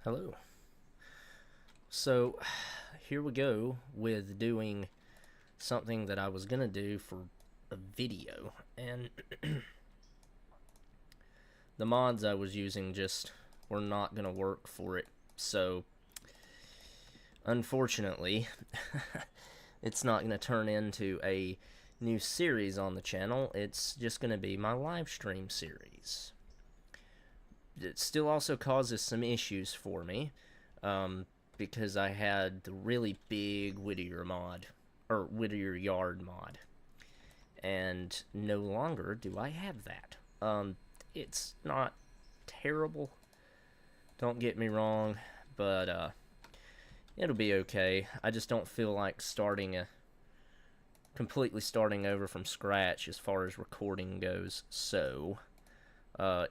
Hello. So, here we go with doing something that I was gonna do for a video, and the mods I was using just were not gonna work for it. So, unfortunately, it's not gonna turn into a new series on the channel. It's just gonna be my live stream series. It still also causes some issues for me. Because I had the really big Whittier mod, or Whittier yard mod, and no longer do I have that. It's not terrible, don't get me wrong, but it'll be okay. I just don't feel like completely starting over from scratch as far as recording goes, so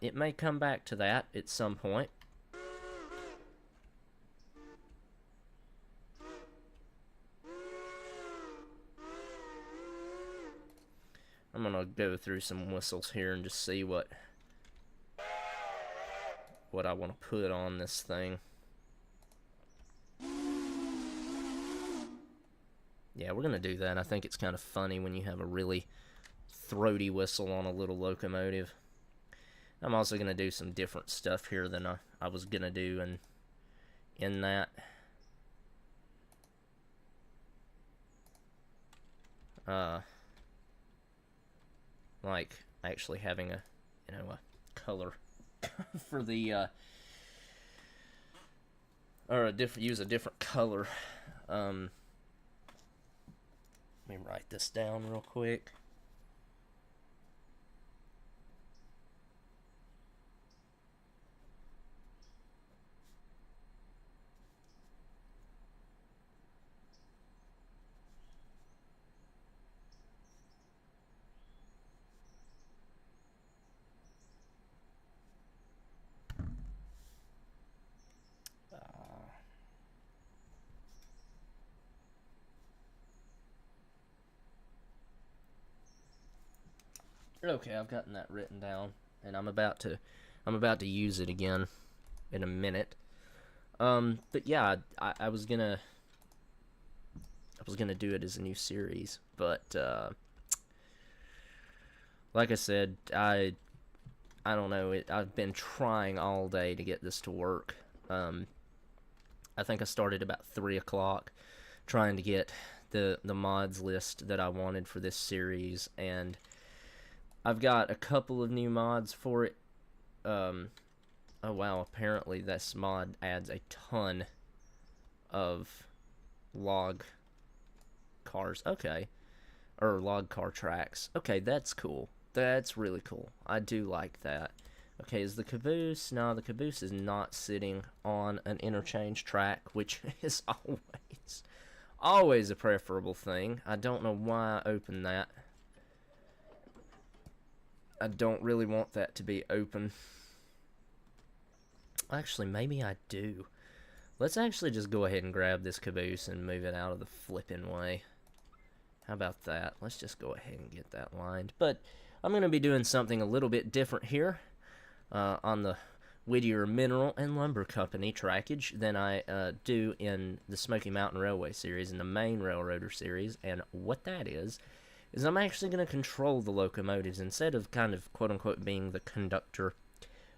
it may come back to that at some point. I'm gonna go through some whistles here and just see what I want to put on this thing. Yeah, we're gonna do that. I think it's kind of funny when you have a really throaty whistle on a little locomotive. I'm also gonna do some different stuff here than I was gonna do in that. Like actually having a color for the or use a different color. Let me write this down real quick. Okay, I've gotten that written down, and I'm about to use it again in a minute. But yeah, I was gonna do it as a new series, but like I said, I don't know. I've been trying all day to get this to work. I think I started about 3 o'clock trying to get the mods list that I wanted for this series, and I've got a couple of new mods for it. Oh wow, apparently this mod adds a ton of log cars. Okay. Or log car tracks. Okay, that's cool. That's really cool. I do like that. Okay, is the caboose? No, the caboose is not sitting on an interchange track, which is always a preferable thing. I don't know why I opened that. I don't really want that to be open. Actually, maybe I do. Let's actually just go ahead and grab this caboose and move it out of the flipping way. How about that? Let's just go ahead and get that lined. But I'm going to be doing something a little bit different here on the Whittier Mineral and Lumber Company trackage than I do in the Smoky Mountain Railway series, in the main Railroader series. And what that is I'm actually going to control the locomotives instead of kind of quote-unquote being the conductor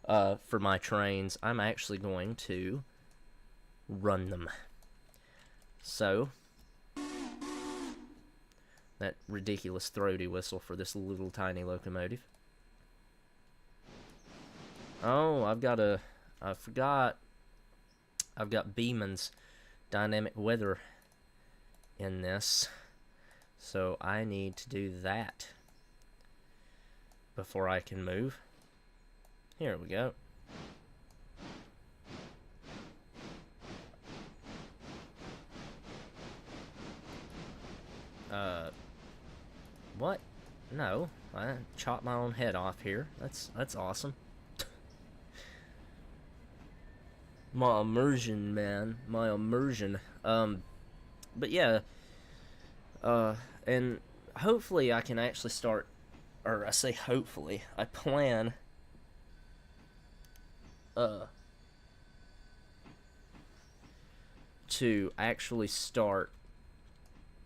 for my trains. I'm actually going to run them. So that ridiculous throaty whistle for this little tiny locomotive. Oh, I forgot. I've got Beeman's dynamic weather in this. So I need to do that before I can move. Here we go. What? No, I chopped my own head off here. That's awesome. My immersion, man. My immersion. But yeah. And hopefully I can actually start, or I say hopefully, I plan to actually start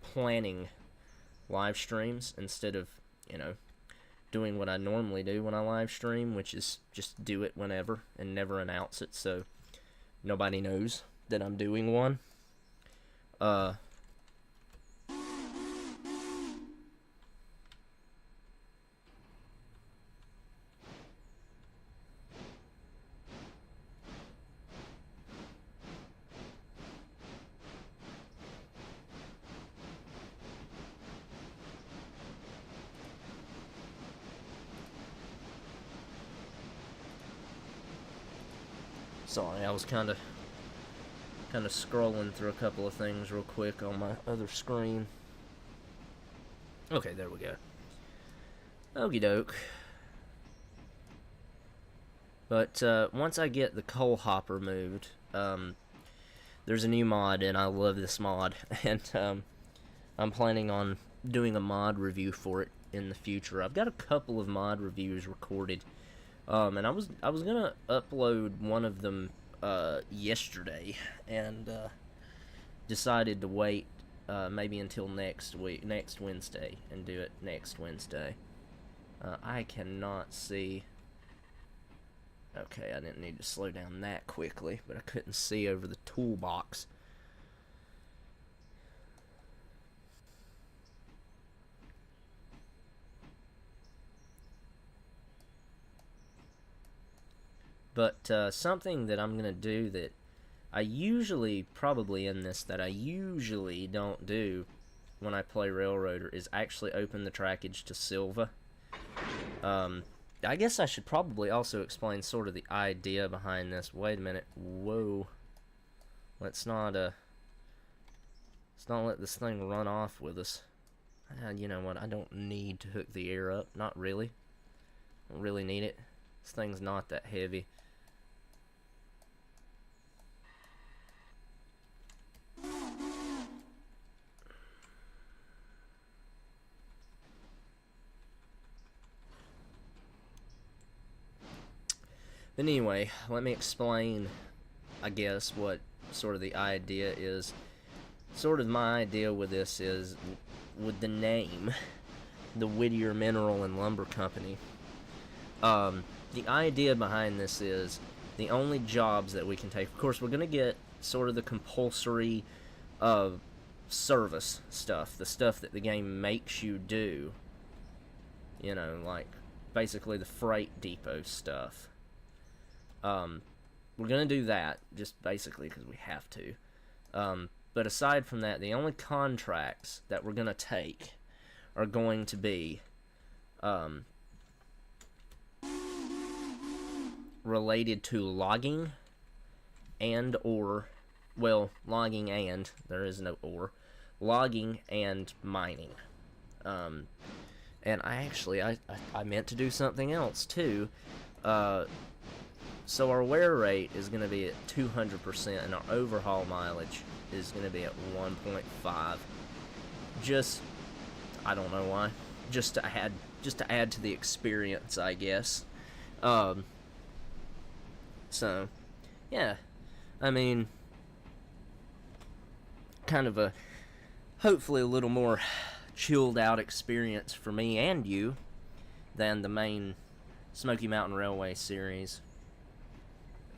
planning live streams instead of, you know, doing what I normally do when I live stream, which is just do it whenever and never announce it so nobody knows that I'm doing one. Sorry, I was kind of scrolling through a couple of things real quick on my other screen. Okay, there we go. Okie doke. But once I get the coal hopper moved, there's a new mod, and I love this mod, and I'm planning on doing a mod review for it in the future. I've got a couple of mod reviews recorded, and I was gonna upload one of them yesterday, and decided to wait maybe until next Wednesday, and do it next Wednesday. I cannot see. Okay, I didn't need to slow down that quickly, but I couldn't see over the toolbox. But something that I'm going to do that I usually, probably in this, that I usually don't do when I play Railroader is actually open the trackage to Silva. I guess I should probably also explain sort of the idea behind this. Wait a minute. Whoa. Let's not let this thing run off with us. You know what? I don't need to hook the air up. Not really. I don't really need it. This thing's not that heavy. But anyway, let me explain, I guess, what sort of the idea is. Sort of my idea with this is, with the name, the Whittier Mineral and Lumber Company, the idea behind this is the only jobs that we can take. Of course, we're going to get sort of the compulsory service stuff, the stuff that the game makes you do. You know, like basically the freight depot stuff. We're going to do that, just basically because we have to. But aside from that, the only contracts that we're going to take are going to be related to logging and logging and, there is no or, logging and mining. And I meant to do something else too. So our wear rate is going to be at 200%, and our overhaul mileage is going to be at 1.5. Just, I don't know why. Just to add to the experience, I guess. So, yeah. I mean, kind of a, hopefully a little more chilled out experience for me and you than the main Smoky Mountain Railway series.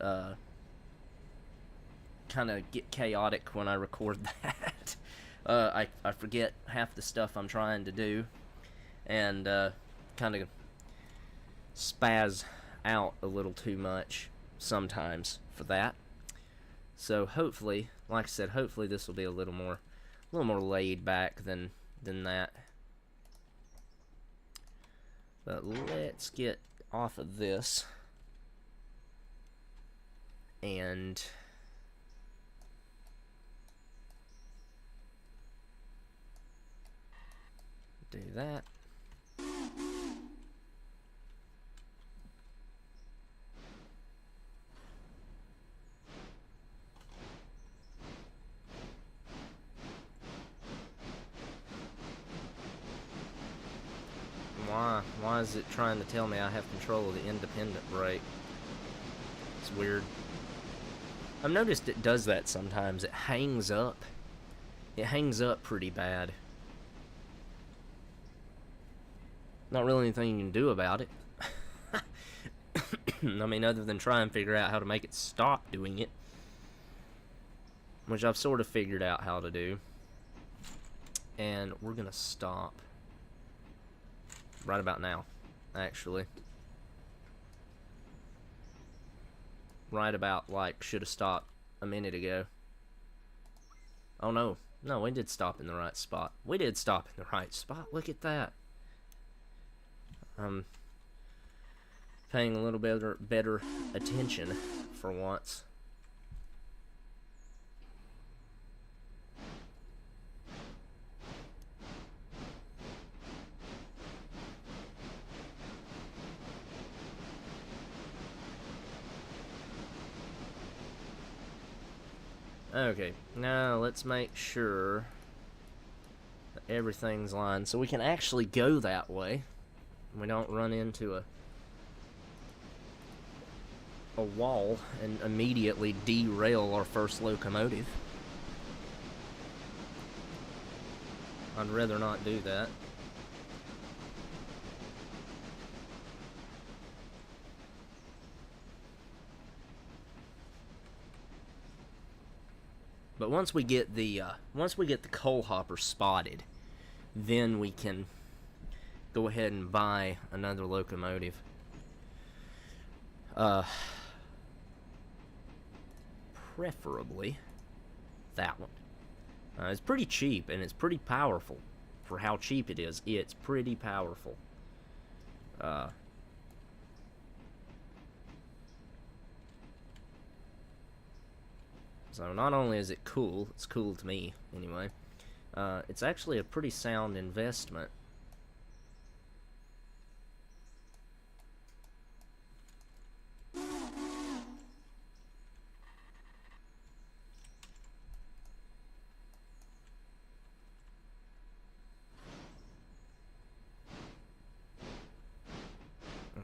Kind of get chaotic when I record that. I forget half the stuff I'm trying to do, and kind of spaz out a little too much sometimes for that. So hopefully, like I said, hopefully this will be a little more laid back than that. But let's get off of this and do that. Why is it trying to tell me I have control of the independent brake? It's weird. I've noticed it does that sometimes. It hangs up. It hangs up pretty bad. Not really anything you can do about it. I mean, other than try and figure out how to make it stop doing it. Which I've sort of figured out how to do. And we're gonna stop right about now, actually. Right about, like, should have stopped a minute ago. Oh no. No, we did stop in the right spot. We did stop in the right spot. Look at that. I'm paying a little better attention for once. Okay, now let's make sure that everything's lined so we can actually go that way. We don't run into a wall and immediately derail our first locomotive. I'd rather not do that. But once we get the coal hopper spotted, then we can go ahead and buy another locomotive. Preferably that one. It's pretty cheap and it's pretty powerful. For how cheap it is, it's pretty powerful. So not only is it cool, it's cool to me anyway, it's actually a pretty sound investment.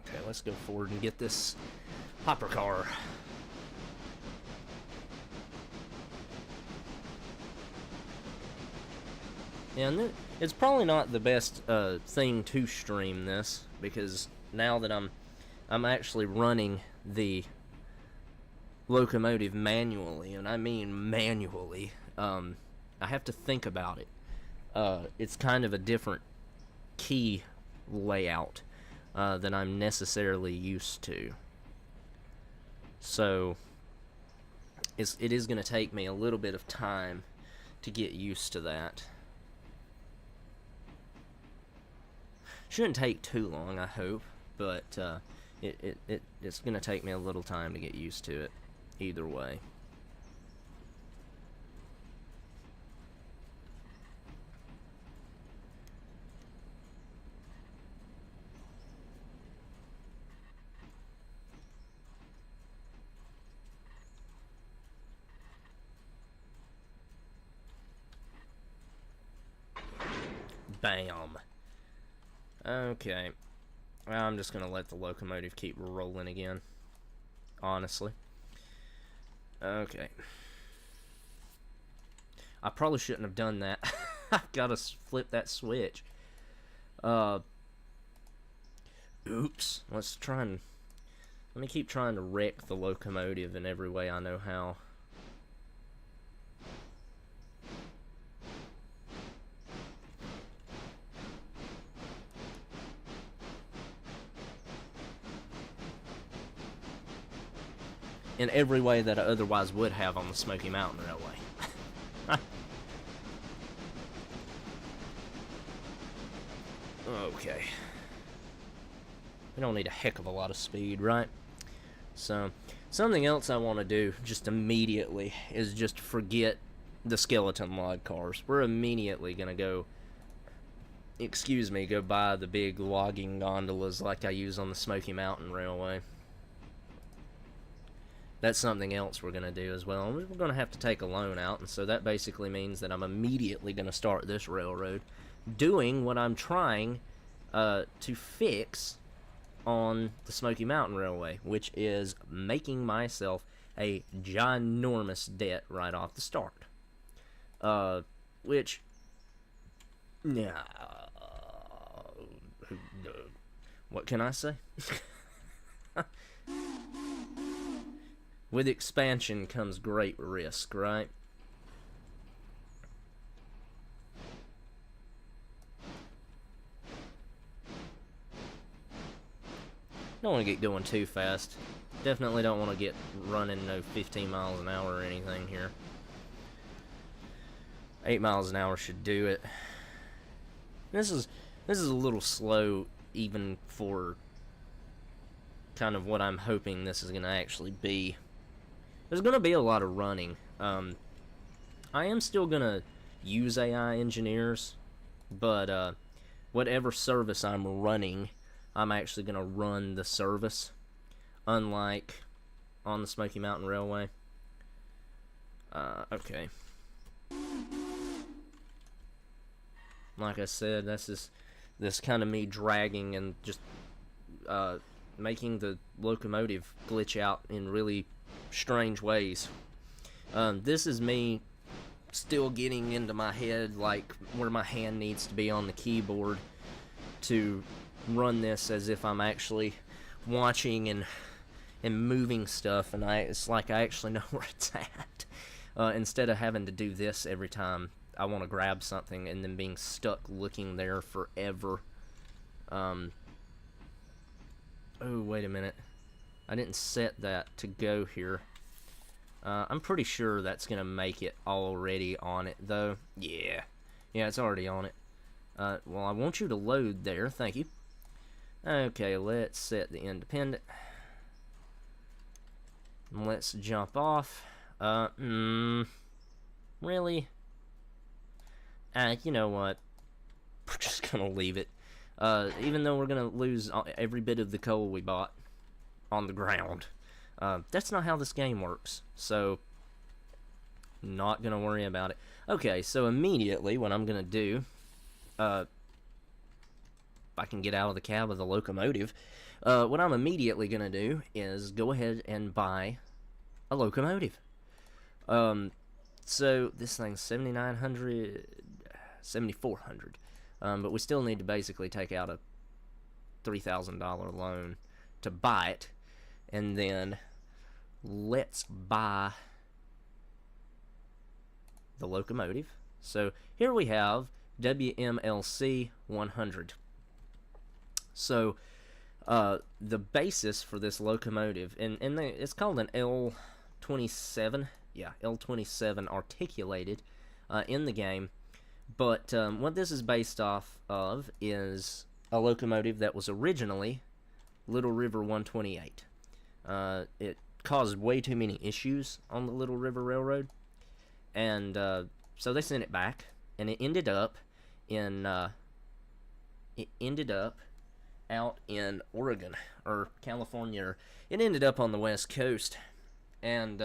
Okay, let's go forward and get this hopper car. And it's probably not the best thing to stream this, because now that I'm actually running the locomotive manually, and I mean manually, I have to think about it. It's kind of a different key layout than I'm necessarily used to. So it is going to take me a little bit of time to get used to that. Shouldn't take too long, I hope, but it's going to take me a little time to get used to it, either way. Bam. Okay. I'm just going to let the locomotive keep rolling again. Honestly. Okay. I probably shouldn't have done that. I've got to flip that switch. Oops. Let's try and... Let me keep trying to wreck the locomotive in every way I know how. In every way that I otherwise would have on the Smoky Mountain Railway. Okay. We don't need a heck of a lot of speed, right? So, something else I want to do just immediately is just forget the skeleton log cars. We're immediately going to go, go buy the big logging gondolas like I use on the Smoky Mountain Railway. That's something else we're going to do as well. We're going to have to take a loan out, and so that basically means that I'm immediately going to start this railroad doing what I'm trying to fix on the Smoky Mountain Railway, which is making myself a ginormous debt right off the start. Which, yeah, what can I say? With expansion comes great risk, right? Don't want to get going too fast. Definitely don't want to get running no 15 miles an hour or anything here. 8 miles an hour should do it. This is a little slow even for kind of what I'm hoping this is going to actually be. There's going to be a lot of running. I am still going to use AI engineers, but whatever service I'm running, I'm actually going to run the service, unlike on the Smoky Mountain Railway. Okay. Like I said, this kind of me dragging and just making the locomotive glitch out in really strange ways. This is me still getting into my head, like where my hand needs to be on the keyboard to run this as if I'm actually watching and moving stuff, and it's like I actually know where it's at. Instead of having to do this every time I want to grab something and then being stuck looking there forever. Oh, wait a minute. I didn't set that to go here. I'm pretty sure that's going to make it already on it, though. Yeah. Yeah, it's already on it. Well, I want you to load there. Thank you. Okay, let's set the independent. Let's jump off. Really? You know what? We're just gonna leave it. Even though we're gonna lose every bit of the coal we bought on the ground. That's not how this game works. So, not gonna worry about it. Okay, so immediately what I'm gonna do, if I can get out of the cab of the locomotive, what I'm immediately gonna do is go ahead and buy a locomotive. So this thing's 7,900, 7,400, but we still need to basically take out a $3,000 loan to buy it, and then let's buy the locomotive. So here we have WMLC 100. So the basis for this locomotive, and it's called an L27. Yeah, L27 articulated in the game. But what this is based off of is a locomotive that was originally Little River 128. It caused way too many issues on the Little River Railroad, and so they sent it back, and it ended up out in Oregon or California. It ended up on the West Coast, and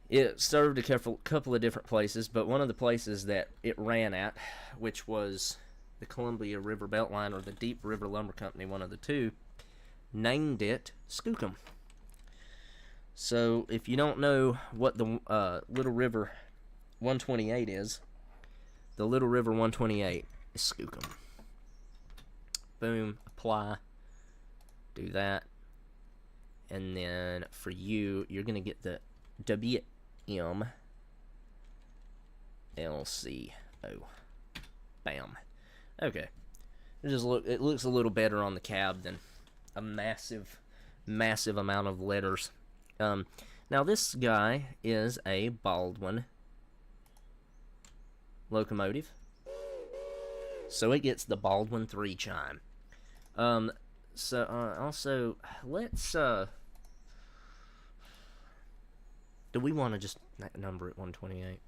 it served a couple of different places, but one of the places that it ran at, which was the Columbia River Beltline or the Deep River Lumber Company, one of the two, named it Skookum. So if you don't know what the Little River 128 is, the Little River 128 is Skookum. Boom, apply, do that, and then for you, you're going to get the WMLCO. Bam. Okay. It looks a little better on the cab than a massive amount of letters. Now this guy is a Baldwin locomotive, so it gets the Baldwin 3 chime. Also, let's do we want to just number it 128?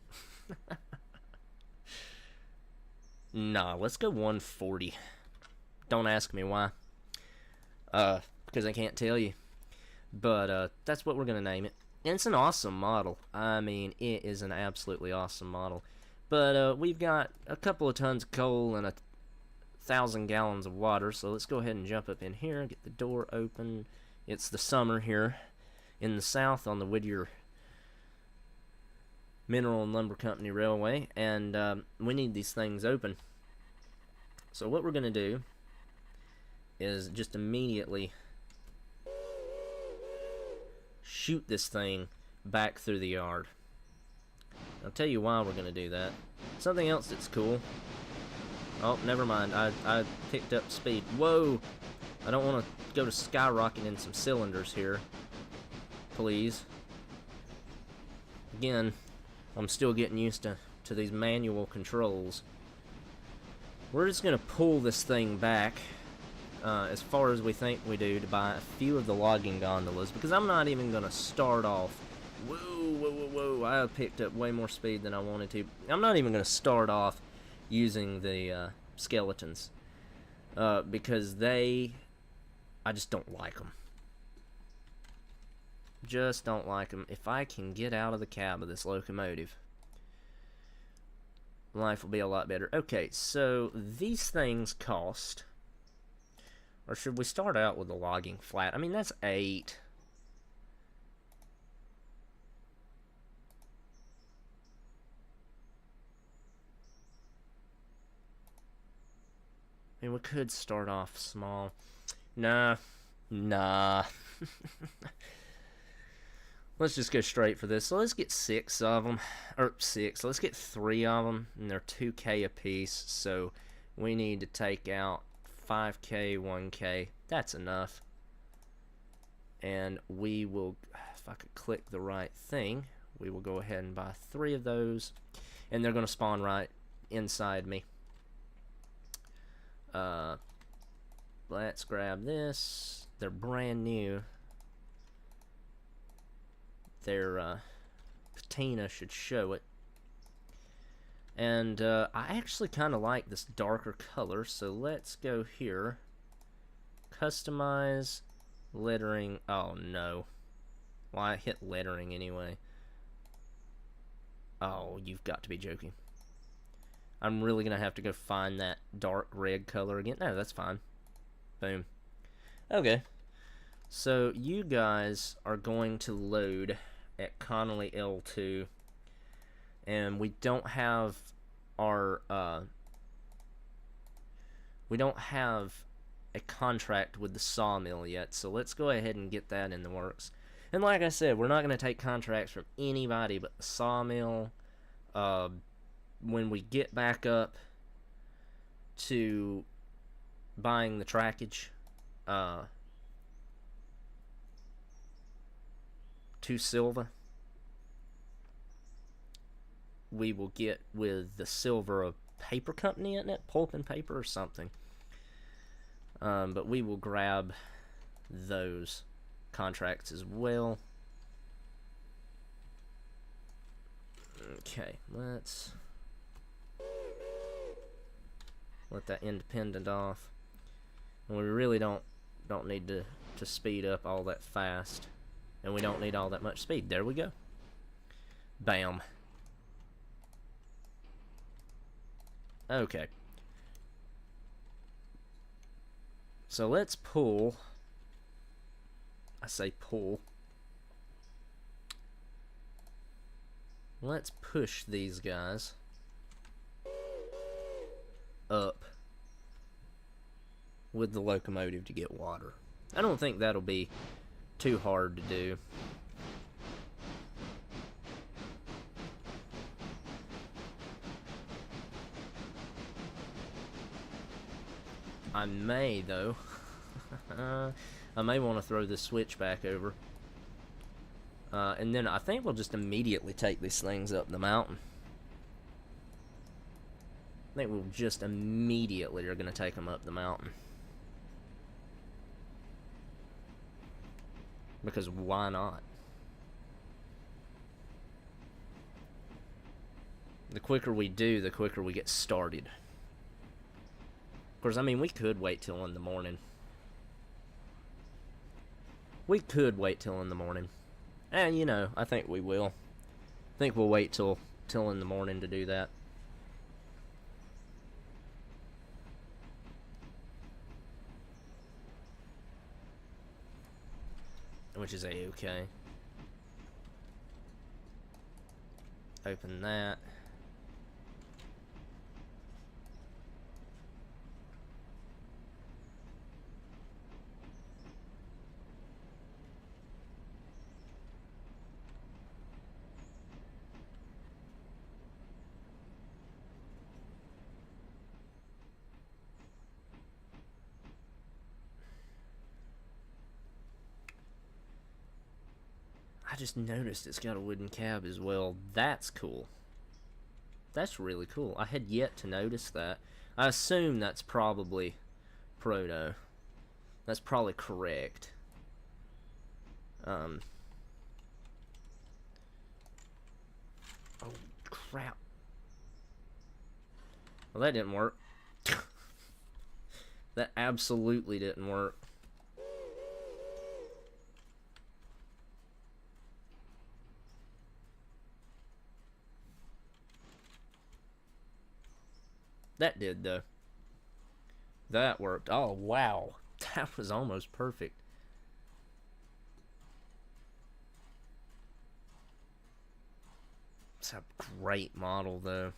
Nah, let's go 140. Don't ask me why. Because I can't tell you. But that's what we're going to name it. And it's an awesome model. I mean, it is an absolutely awesome model. But we've got a couple of tons of coal and 1,000 gallons of water. So let's go ahead and jump up in here, get the door open. It's the summer here in the south on the Whittier Mineral and Lumber Company Railway, and we need these things open. So what we're going to do is just immediately shoot this thing back through the yard. I'll tell you why we're going to do that. Something else that's cool. Oh, never mind. I picked up speed. Whoa! I don't want to go to skyrocketing some cylinders here. Please. Again, I'm still getting used to these manual controls. We're just going to pull this thing back as far as we think we do to buy a few of the logging gondolas, because I'm not even going to start off. Whoa, whoa, whoa, whoa. I picked up way more speed than I wanted to. I'm not even going to start off using the skeletons because I just don't like them. Just don't like them. If I can get out of the cab of this locomotive, life will be a lot better. Okay, so these things cost, or should we start out with the logging flat? I mean, that's 8. I mean, we could start off small. Nah. Let's just go straight for this. So let's get 6 of them. Or 6. Let's get 3 of them. And they're 2K a piece. So we need to take out 5K, 1K. That's enough. And we will, if I could click the right thing, we will go ahead and buy 3 of those. And they're going to spawn right inside me. Let's grab this. They're brand new. Their patina should show it. And I actually kind of like this darker color, so let's go here. Customize lettering. Oh no. Well, I hit lettering anyway. Oh, you've got to be joking. I'm really going to have to go find that dark red color again. No, that's fine. Boom. Okay. So you guys are going to load at Connolly L2. And we don't have our we don't have a contract with the sawmill yet, so let's go ahead and get that in the works. And like I said, we're not going to take contracts from anybody but the sawmill. When we get back up to buying the trackage to Silva, we will get with the Silver Paper Company, isn't it? Pulp and Paper or something. But we will grab those contracts as well. Okay, let's let that independent off. And we really don't need to speed up all that fast. And we don't need all that much speed. There we go. Bam. Okay. So let's pull. I say pull. Let's push these guys up with the locomotive to get water. I don't think that'll be too hard to do. I may, though. I may want to throw this switch back over. And then I think we'll just immediately take these things up the mountain. I think we'll just immediately are going to take them up the mountain. Because why not? The quicker we do, the quicker we get started. Of course, I mean, we could wait till in the morning. We could wait till in the morning. And, you know, I think we will. I think we'll wait till in the morning to do that. Which is a-okay. Open that. I just noticed it's got a wooden cab as well. That's cool. That's really cool. I had yet to notice that. I assume that's probably proto. That's probably correct. Oh, crap. Well, that didn't work. That absolutely didn't work. That did, though. That worked. Oh, wow. That was almost perfect. It's a great model, though.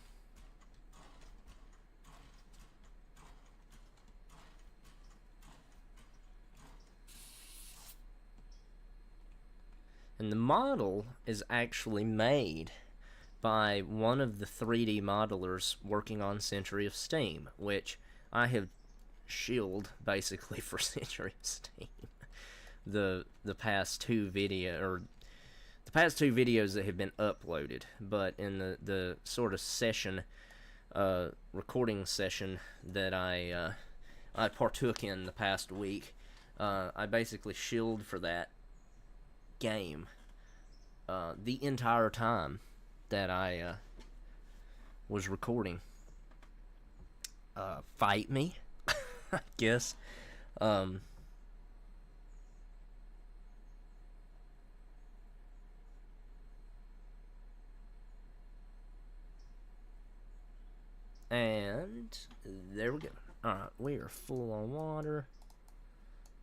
And the model is actually made by one of the 3D modelers working on Century of Steam, which I have shilled basically for Century of Steam. The past two videos that have been uploaded, but in the sort of session, recording session that I partook in the past week, I basically shilled for that game the entire time that I was recording. Fight me, I guess. And there we go. Alright, we are full on water.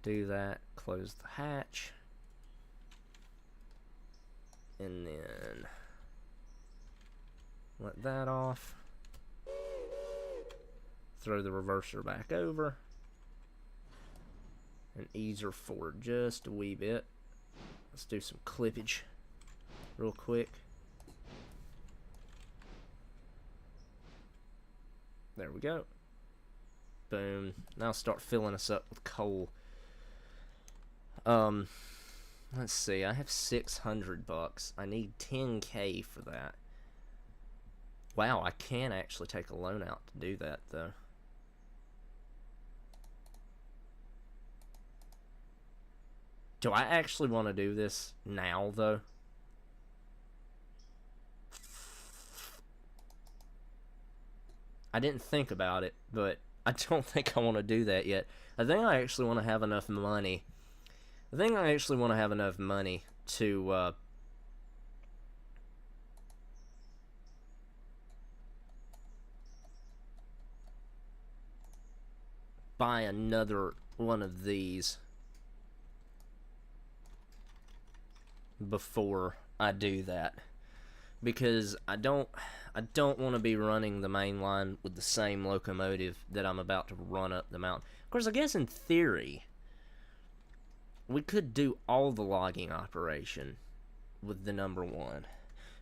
Do that, close the hatch. And then let that off. Throw the reverser back over. And ease her forward just a wee bit. Let's do some clippage real quick. There we go. Boom. Now start filling us up with coal. Let's see. I have $600. I need 10K for that. Wow, I can actually take a loan out to do that, though. Do I actually want to do this now, though? I didn't think about it, but I don't think I want to do that yet. I think I actually want to have enough money. I think I actually want to have enough money to buy another one of these before I do that, because I don't want to be running the main line with the same locomotive that I'm about to run up the mountain. Of course, I guess in theory we could do all the logging operation with the number one.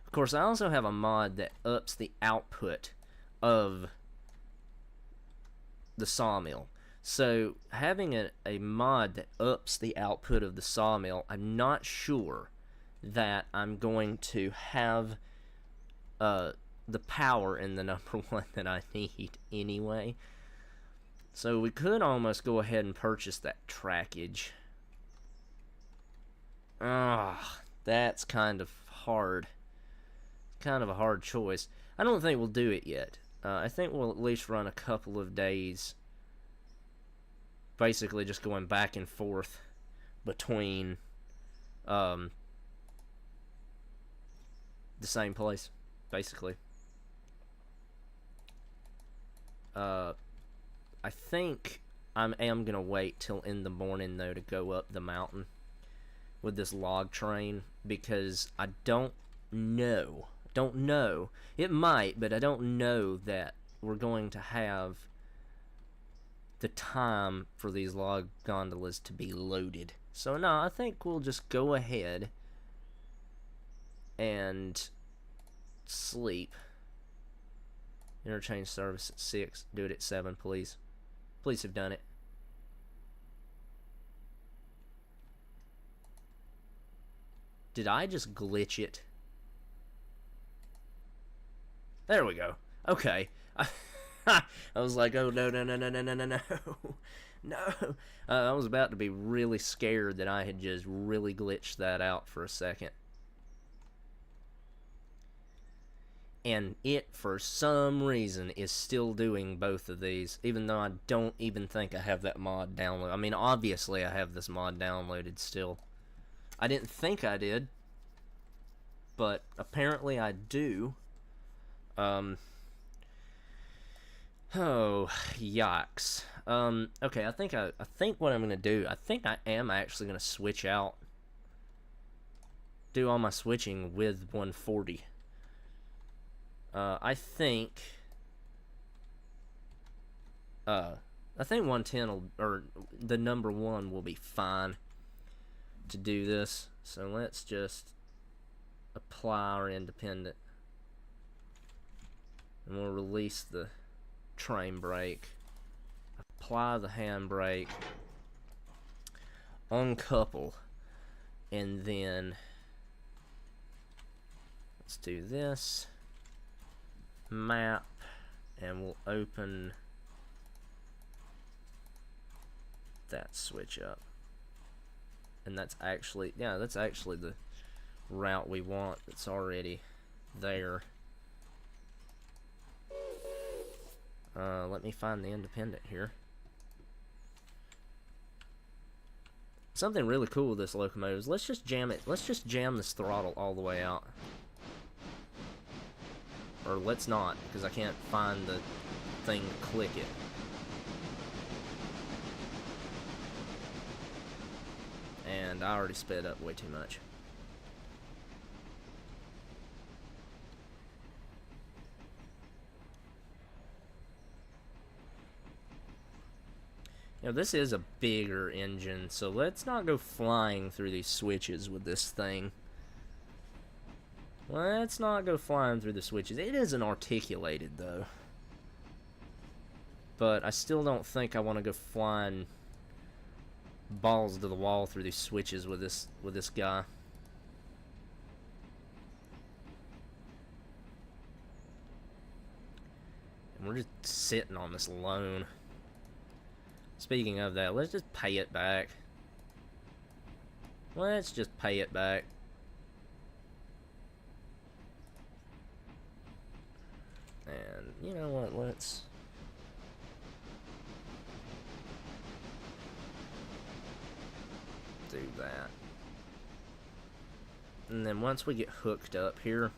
Of course, I also have a mod that ups the output of the sawmill. So having a mod that ups the output of the sawmill, I'm not sure that I'm going to have the power in the number one that I need anyway. So we could almost go ahead and purchase that trackage. That's kind of hard. Kind of a hard choice. I don't think we'll do it yet. I think we'll at least run a couple of days, basically just going back and forth between the same place, basically. I think I am gonna wait till in the morning though to go up the mountain with this log train, because I don't know, Don't know. It might, but I don't know that we're going to have the time for these log gondolas to be loaded. So no, I think we'll just go ahead and sleep. Interchange service at 6. Do it at 7, please. Please have done it. Did I just glitch it? There we go. Okay. I was like, oh, no. No. I was about to be really scared that I had just really glitched that out for a second. And it, for some reason, is still doing both of these, even though I don't even think I have that mod downloaded. I mean, obviously I have this mod downloaded still. I didn't think I did, but apparently I do. Oh, yikes. Okay, I think what I'm gonna do, I think I am actually gonna switch out, do all my switching with 140. I think 110 will, or the number 1 will be fine to do this. So let's just apply our independent, and we'll release the train brake, apply the handbrake, uncouple, and then let's do this map, and we'll open that switch up, and that's actually, yeah, that's actually the route we want. It's already there. Let me find the independent here. Something really cool with this locomotive is, let's just jam it. Let's just jam this throttle all the way out. Or let's not, because I can't find the thing to click it. And I already sped up way too much. Now this is a bigger engine, so let's not go flying through these switches with this thing. Let's not go flying through the switches. It isn't articulated, though. But I still don't think I want to go flying balls to the wall through these switches with this guy. And we're just sitting on this loan. Speaking of that, let's just pay it back. Let's just pay it back. And you know what, let's do that. And then once we get hooked up here,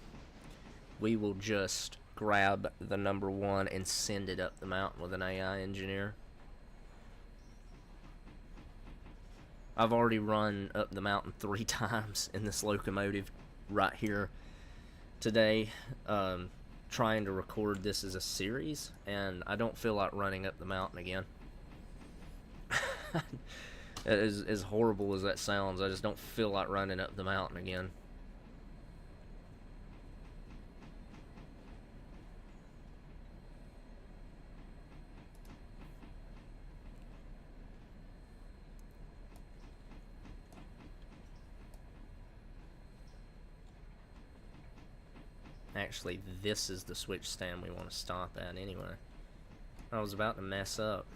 we will just grab the number 1 and send it up the mountain with an AI engineer. I've already run up the mountain 3 times in this locomotive right here today, trying to record this as a series, and I don't feel like running up the mountain again. As horrible as that sounds, I just don't feel like running up the mountain again. Actually, this is the switch stand we want to stop at anyway. I was about to mess up.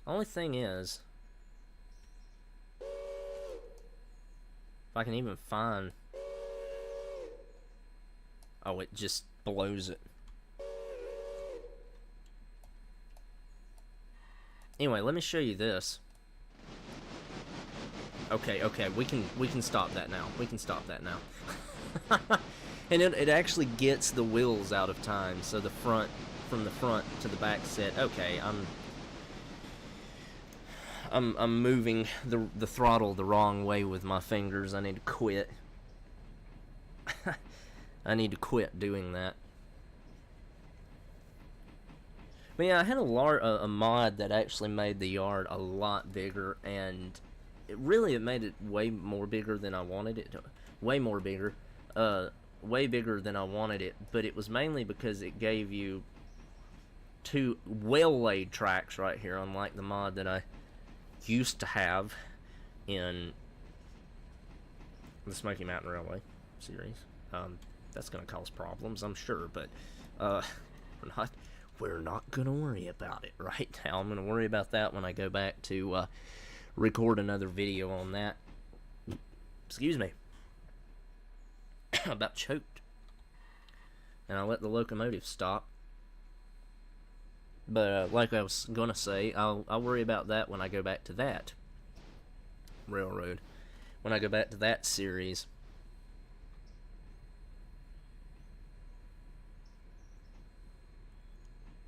Only thing is, if I can even find... Oh, it just blows it. Anyway, let me show you this. Okay, we can stop that now. We can stop that now. And it actually gets the wheels out of time, so the front, from the front to the back set. Okay, I'm moving the throttle the wrong way with my fingers. I need to quit. I need to quit doing that. But yeah, I had a mod that actually made the yard a lot bigger, and it made it way more bigger than I wanted it to. Way more bigger. Way bigger than I wanted it, but it was mainly because it gave you two well-laid tracks right here, unlike the mod that I used to have in the Smoky Mountain Railway series. That's going to cause problems, I'm sure, but we're not going to worry about it right now. I'm going to worry about that when I go back to record another video on that. Excuse me. About choked. And I let the locomotive stop. But like I was going to say, I'll worry about that when I go back to that railroad. When I go back to that series.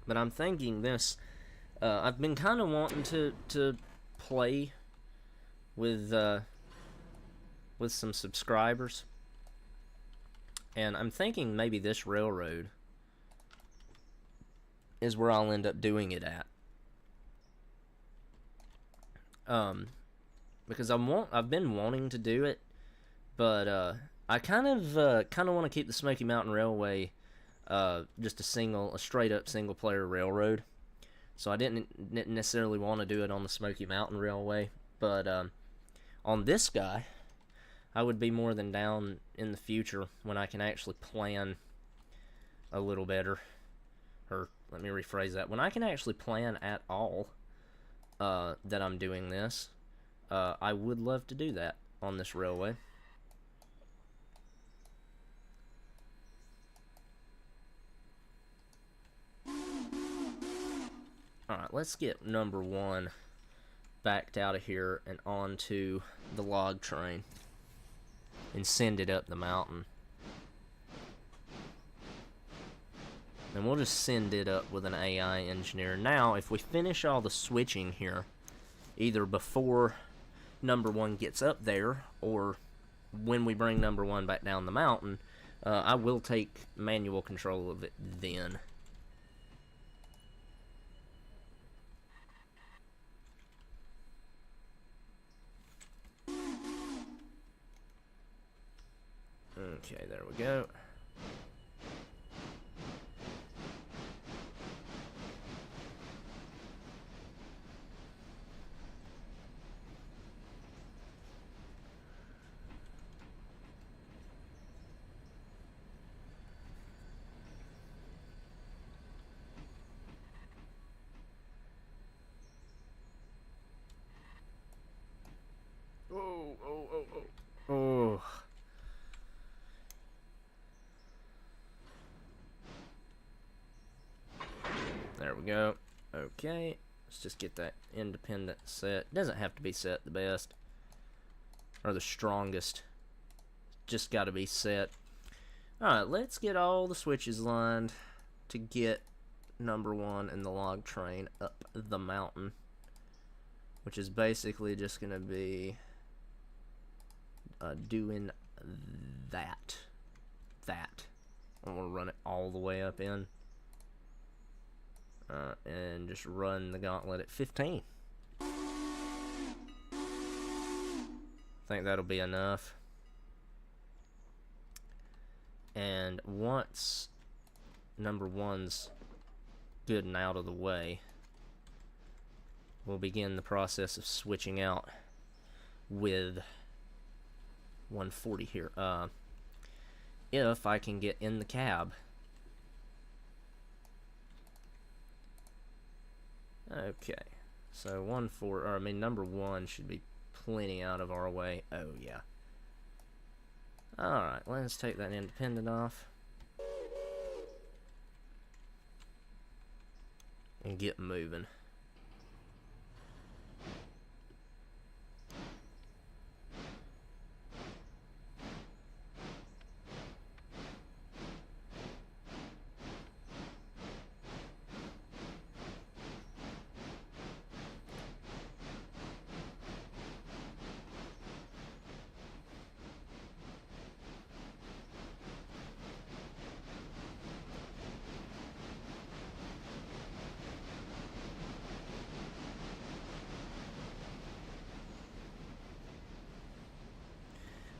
But I'm thinking this, I've been kind of wanting to play with some subscribers, and I'm thinking maybe this railroad is where I'll end up doing it at. Because I've been wanting to do it, but I kind of want to keep the Smoky Mountain Railway just a straight up single player railroad. So I didn't necessarily want to do it on the Smoky Mountain Railway, but on this guy, I would be more than down in the future when I can actually plan a little better. Or let me rephrase that: when I can actually plan at all that I'm doing this, I would love to do that on this railway. Alright, let's get number 1 backed out of here and onto the log train and send it up the mountain. And we'll just send it up with an AI engineer. Now, if we finish all the switching here, either before number 1 gets up there or when we bring number 1 back down the mountain, I will take manual control of it then. Okay, there we go. Oh. There we go. Okay, let's just get that independent set. It doesn't have to be set the best or the strongest. Just got to be set. Alright, let's get all the switches lined to get number 1 in the log train up the mountain, which is basically just going to be doing that. I'm going to run it all the way up in. And just run the gauntlet at 15. I think that'll be enough. And once number 1's good and out of the way, we'll begin the process of switching out with 140 here. If I can get in the cab. Okay, so number 1 should be plenty out of our way. Oh yeah. Alright, let's take that independent off and get moving.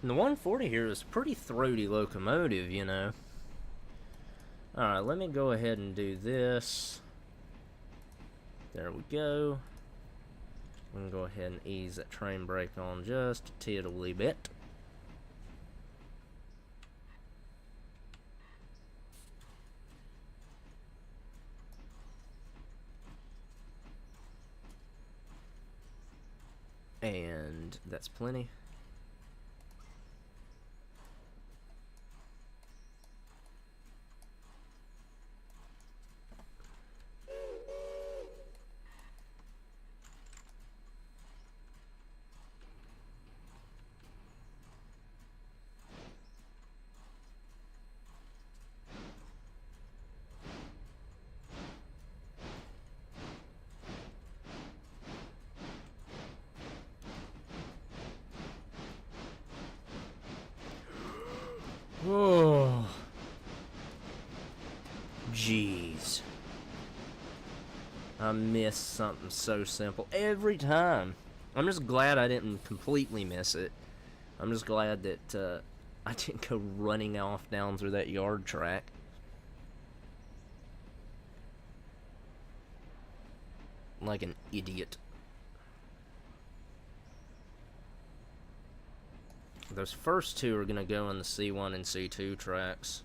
And the 140 here is a pretty throaty locomotive, you know. Alright, let me go ahead and do this. There we go. We can go ahead and ease that train brake on just a tiddly bit. And that's plenty. Oh, jeez. I miss something so simple every time. I'm just glad I didn't completely miss it. I'm just glad that I didn't go running off down through that yard track. Like an idiot. Those first two are going to go in the C1 and C2 tracks.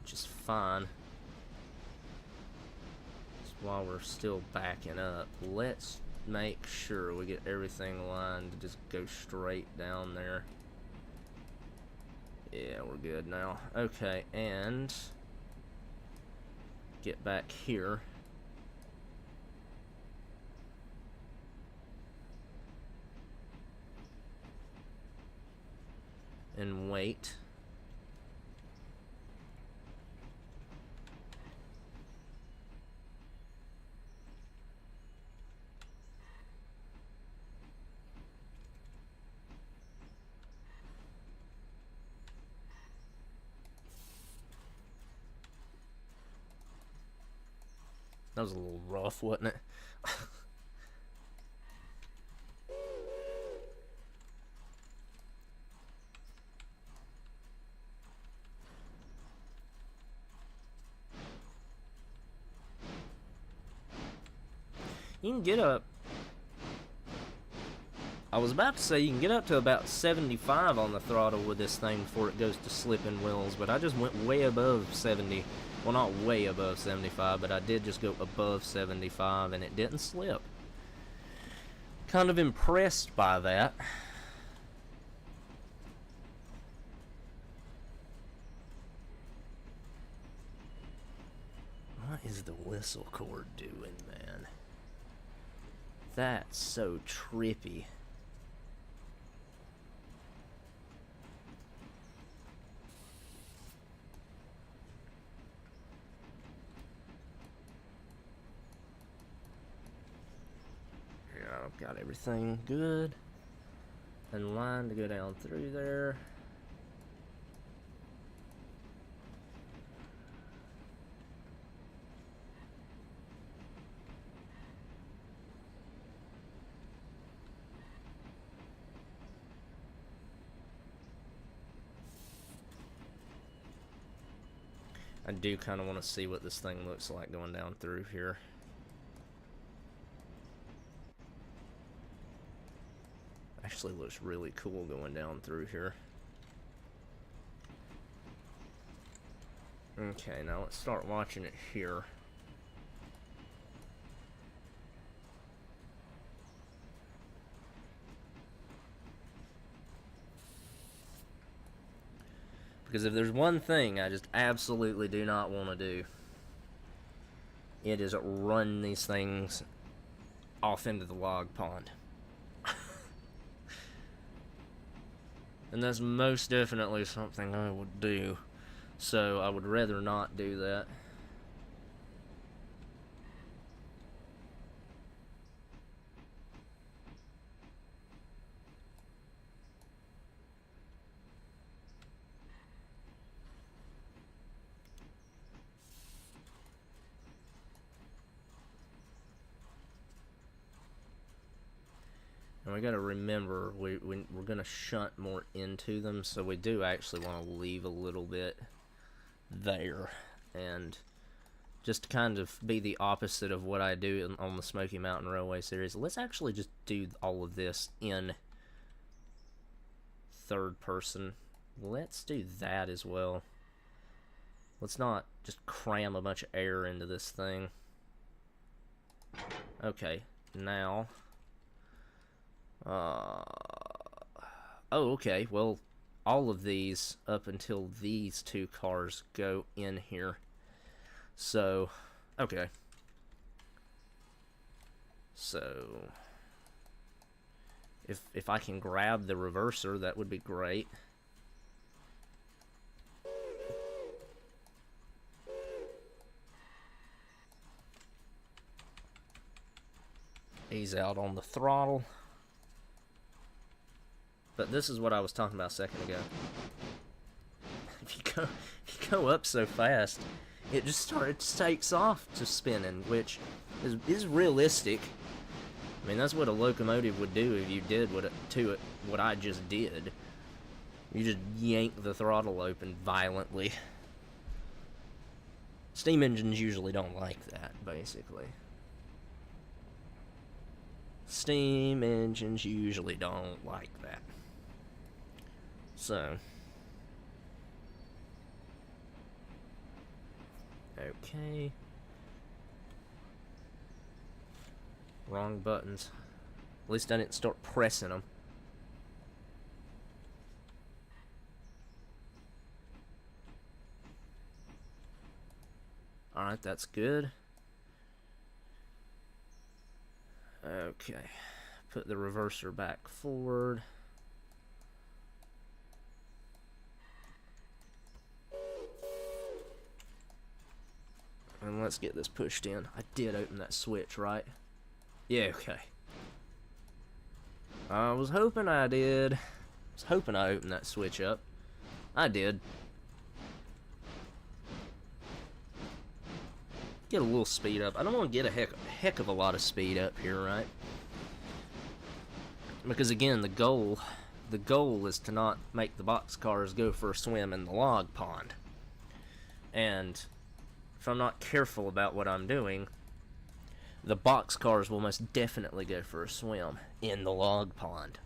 Which is fine. Just while we're still backing up, let's make sure we get everything aligned to just go straight down there. Yeah, we're good now. Okay, and get back here. And wait. That was a little rough, wasn't it? You can get up. I was about to say you can get up to about 75 on the throttle with this thing before it goes to slipping wheels, but I just went way above 70. Well, not way above 75, but I did just go above 75 and it didn't slip. Kind of impressed by that. What is the whistle cord doing, man? That's so trippy. Yeah, I've got everything good and line to go down through there. I do kind of want to see what this thing looks like going down through here. Actually looks really cool going down through here. Okay, now let's start watching it here. Because if there's one thing I just absolutely do not want to do, it is run these things off into the log pond. And that's most definitely something I would do. So I would rather not do that. And we gotta remember, we're gonna shunt more into them, so we do actually want to leave a little bit there. And just to kind of be the opposite of what I do on the Smoky Mountain Railway series, let's actually just do all of this in third person. Let's do that as well. Let's not just cram a bunch of air into this thing. Okay, now... oh, okay, well, all of these up until these two cars go in here. So, okay. So, if I can grab the reverser, that would be great. Ease out on the throttle. But this is what I was talking about a second ago. If you go up so fast, it just takes off to spinning, which is realistic. I mean, that's what a locomotive would do if you did what I just did. You just yank the throttle open violently. Steam engines usually don't like that, basically. Steam engines usually don't like that. So, okay. Wrong buttons. At least I didn't start pressing them. Alright, that's good. Okay. Put the reverser back forward. And let's get this pushed in. I did open that switch, right? Yeah, okay. I was hoping I did. I was hoping I opened that switch up. I did. Get a little speed up. I don't want to get a heck of a lot of speed up here, right? Because again, the goal is to not make the boxcars go for a swim in the log pond. And if I'm not careful about what I'm doing, the boxcars will most definitely go for a swim in the log pond.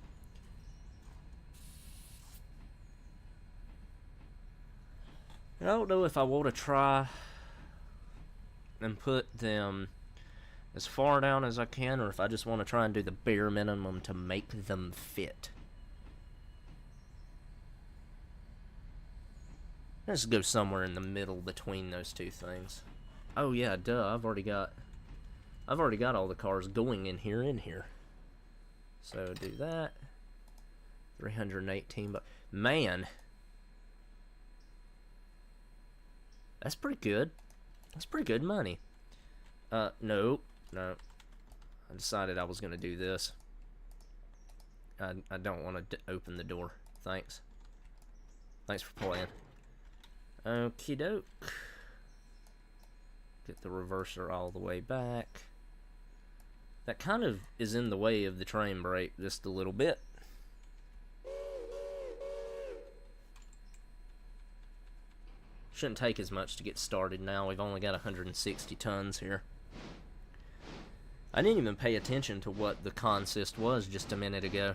I don't know if I want to try and put them as far down as I can, or if I just want to try and do the bare minimum to make them fit. Let's go somewhere in the middle between those two things. Oh yeah, duh, I've already got all the cars going in here. So do that. 318, but man, that's pretty good. That's pretty good money. No. I decided I was gonna do this. I don't want to open the door. Thanks. Thanks for playing. Okie doke. Get the reverser all the way back. That kind of is in the way of the train brake just a little bit. Shouldn't take as much to get started now. We've only got 160 tons here. I didn't even pay attention to what the consist was just a minute ago.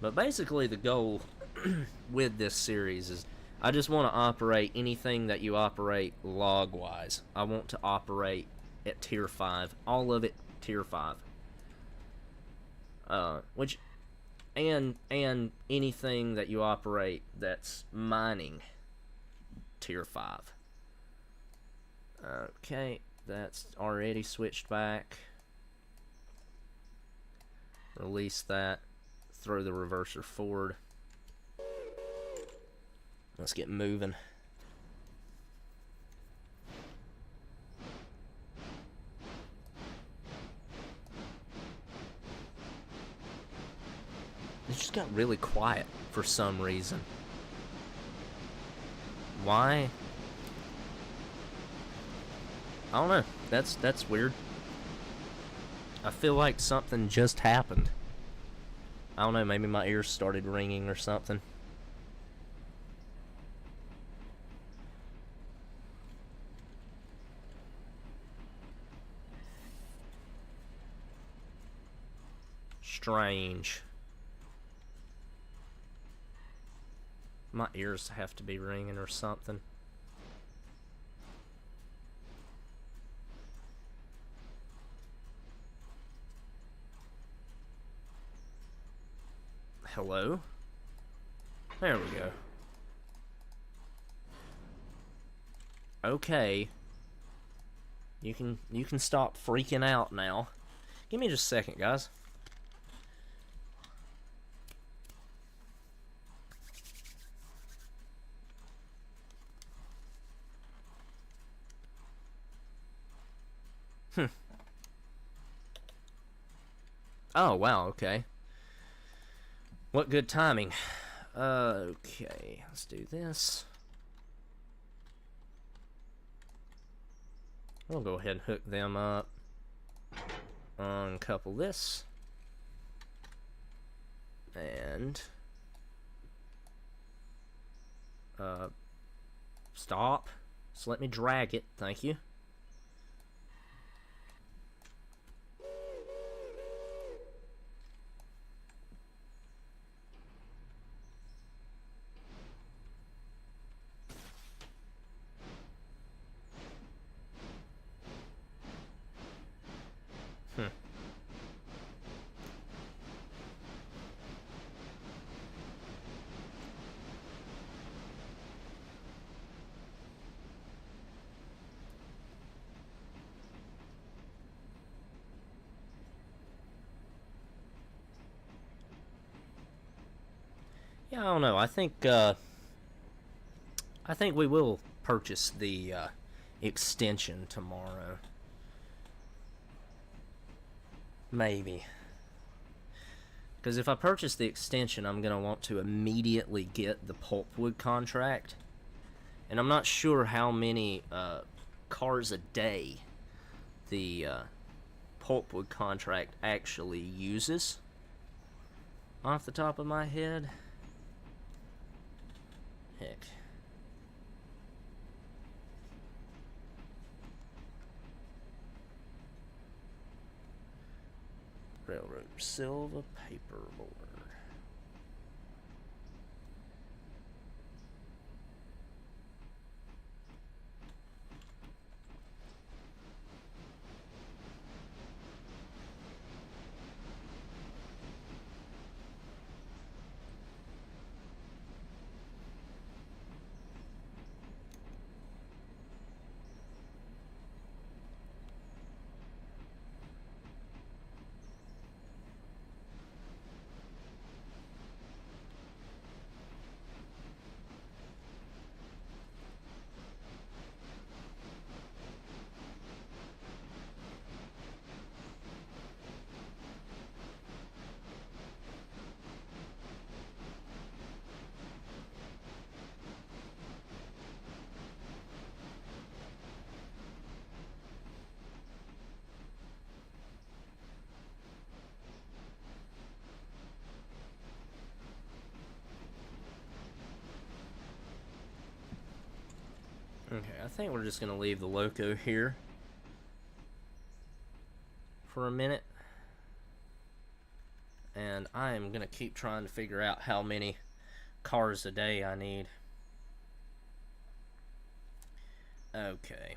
But basically the goal with this series is I just want to operate anything that you operate log-wise. I want to operate at Tier 5. All of it Tier 5. And anything that you operate that's mining Tier 5. Okay, that's already switched back. Release that. Throw the reverser forward. Let's get moving. It just got really quiet for some reason. Why? I don't know. That's weird. I feel like something just happened. I don't know, maybe my ears started ringing or something. Strange. My ears have to be ringing or something. Hello? There we go. Okay. You can stop freaking out now. Give me just a second, guys. Oh, wow, okay. What good timing. Okay, let's do this. We'll go ahead and hook them up. Uncouple this. And stop. Just let me drag it, thank you. Yeah, I don't know. I think we will purchase the extension tomorrow. Maybe. Because if I purchase the extension, I'm going to want to immediately get the pulpwood contract. And I'm not sure how many cars a day the pulpwood contract actually uses. Off the top of my head. Heck. Railroad silver paperboard. Okay, I think we're just going to leave the loco here for a minute. And I am going to keep trying to figure out how many cars a day I need. Okay.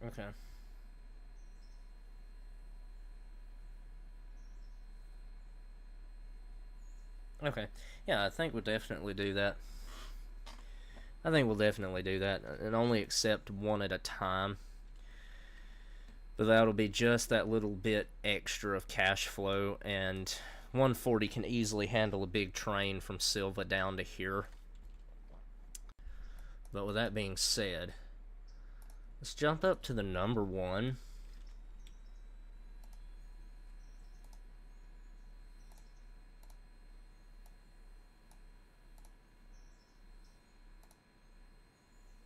Okay. Okay. Yeah, I think we'll definitely do that. I think we'll definitely do that, and only accept one at a time. But that'll be just that little bit extra of cash flow, and 140 can easily handle a big train from Silva down to here. But with that being said, let's jump up to the number one.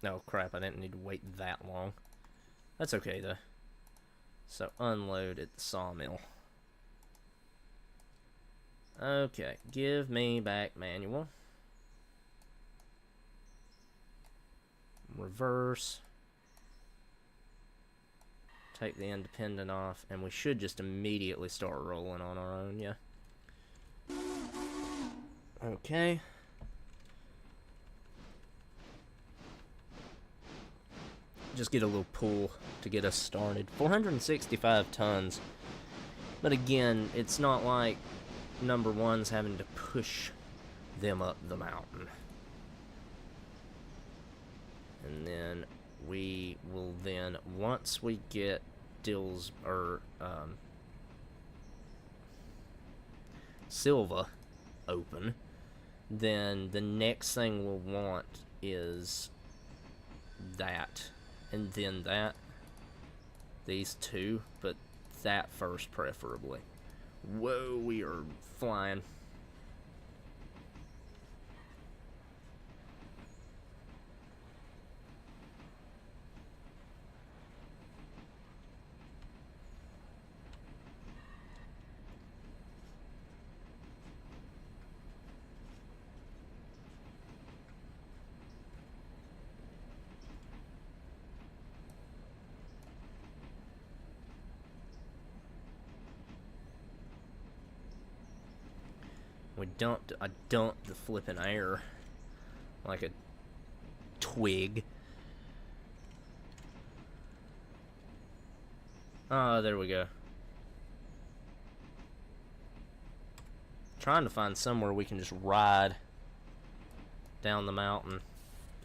Oh crap, I didn't need to wait that long. That's okay though. So unload at the sawmill. Okay, give me back manual. Reverse. Take the independent off, and we should just immediately start rolling on our own, yeah. Okay. Just get a little pull to get us started. 465 tons. But again, it's not like number one's having to push them up the mountain. And then we will then, once we get Silva open, then the next thing we'll want is that, and then that, these two, but that first preferably. Whoa, we are flying. I dumped the flipping air like a twig. Ah, there we go. Trying to find somewhere we can just ride down the mountain.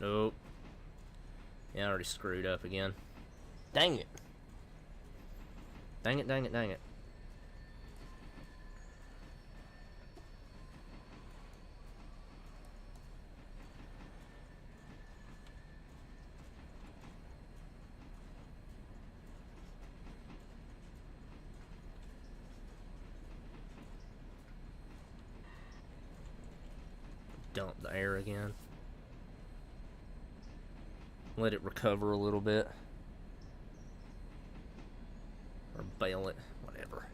Nope. Yeah, I already screwed up again. Dang it. Dang it, dang it, dang it. Dump the air again. Let it recover a little bit. Or bail it, whatever.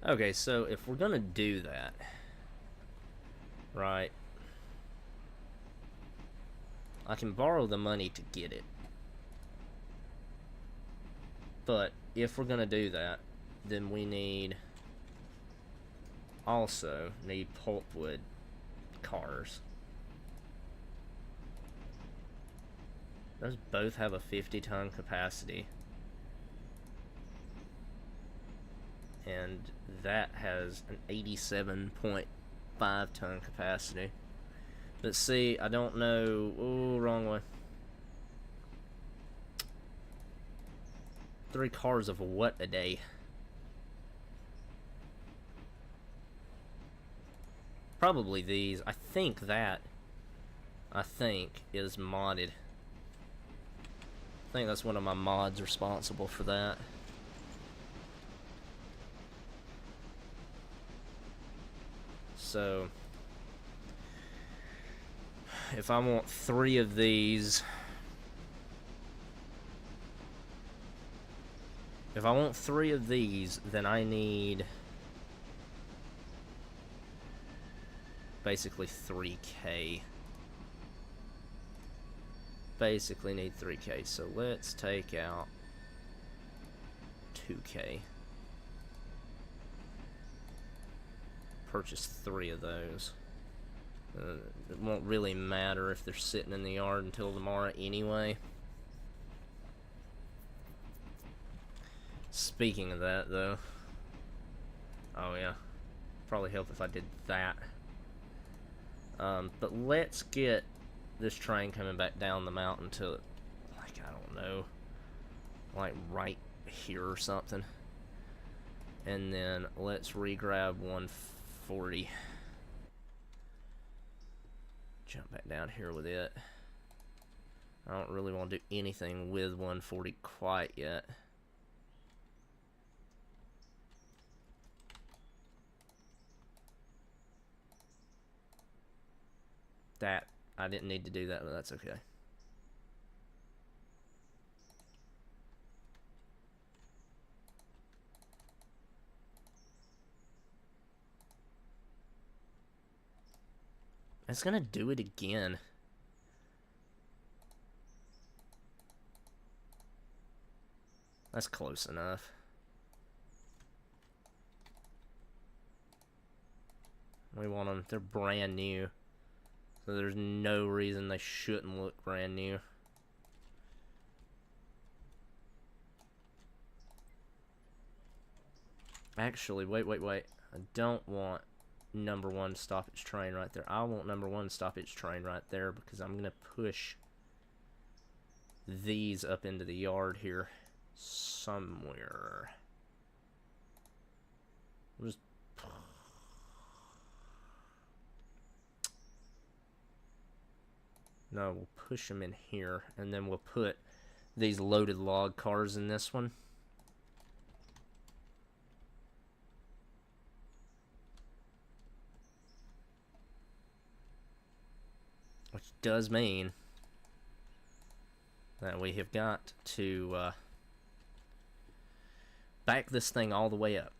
Okay, so if we're gonna do that, right, I can borrow the money to get it. But if we're gonna do that, then we also need pulpwood cars. Those both have a 50-ton capacity. And that has an 87.5-ton capacity. But see, I don't know. Oh, wrong one. 3 cars of what a day? Probably these. I think is modded. I think that's one of my mods responsible for that. So if I want 3 of these, then I need basically 3K. Basically need 3K, so let's take out 2K. Purchase 3 of those. It won't really matter if they're sitting in the yard until tomorrow anyway. Speaking of that, though. Oh, yeah. Probably help if I did that. But let's get this train coming back down the mountain to, like, I don't know, like right here or something. And then let's re-grab 140. Jump back down here with it. I don't really want to do anything with 140 quite yet. That, I didn't need to do that, but that's okay. It's gonna do it again. That's close enough. We want them, they're brand new. So there's no reason they shouldn't look brand new. Actually, wait. I don't want number 1 stoppage train right there. I want number 1 stoppage train right there because I'm gonna push these up into the yard here somewhere. We'll just no, we'll push them in here, and then we'll put these loaded log cars in this one. Which does mean that we have got to back this thing all the way up.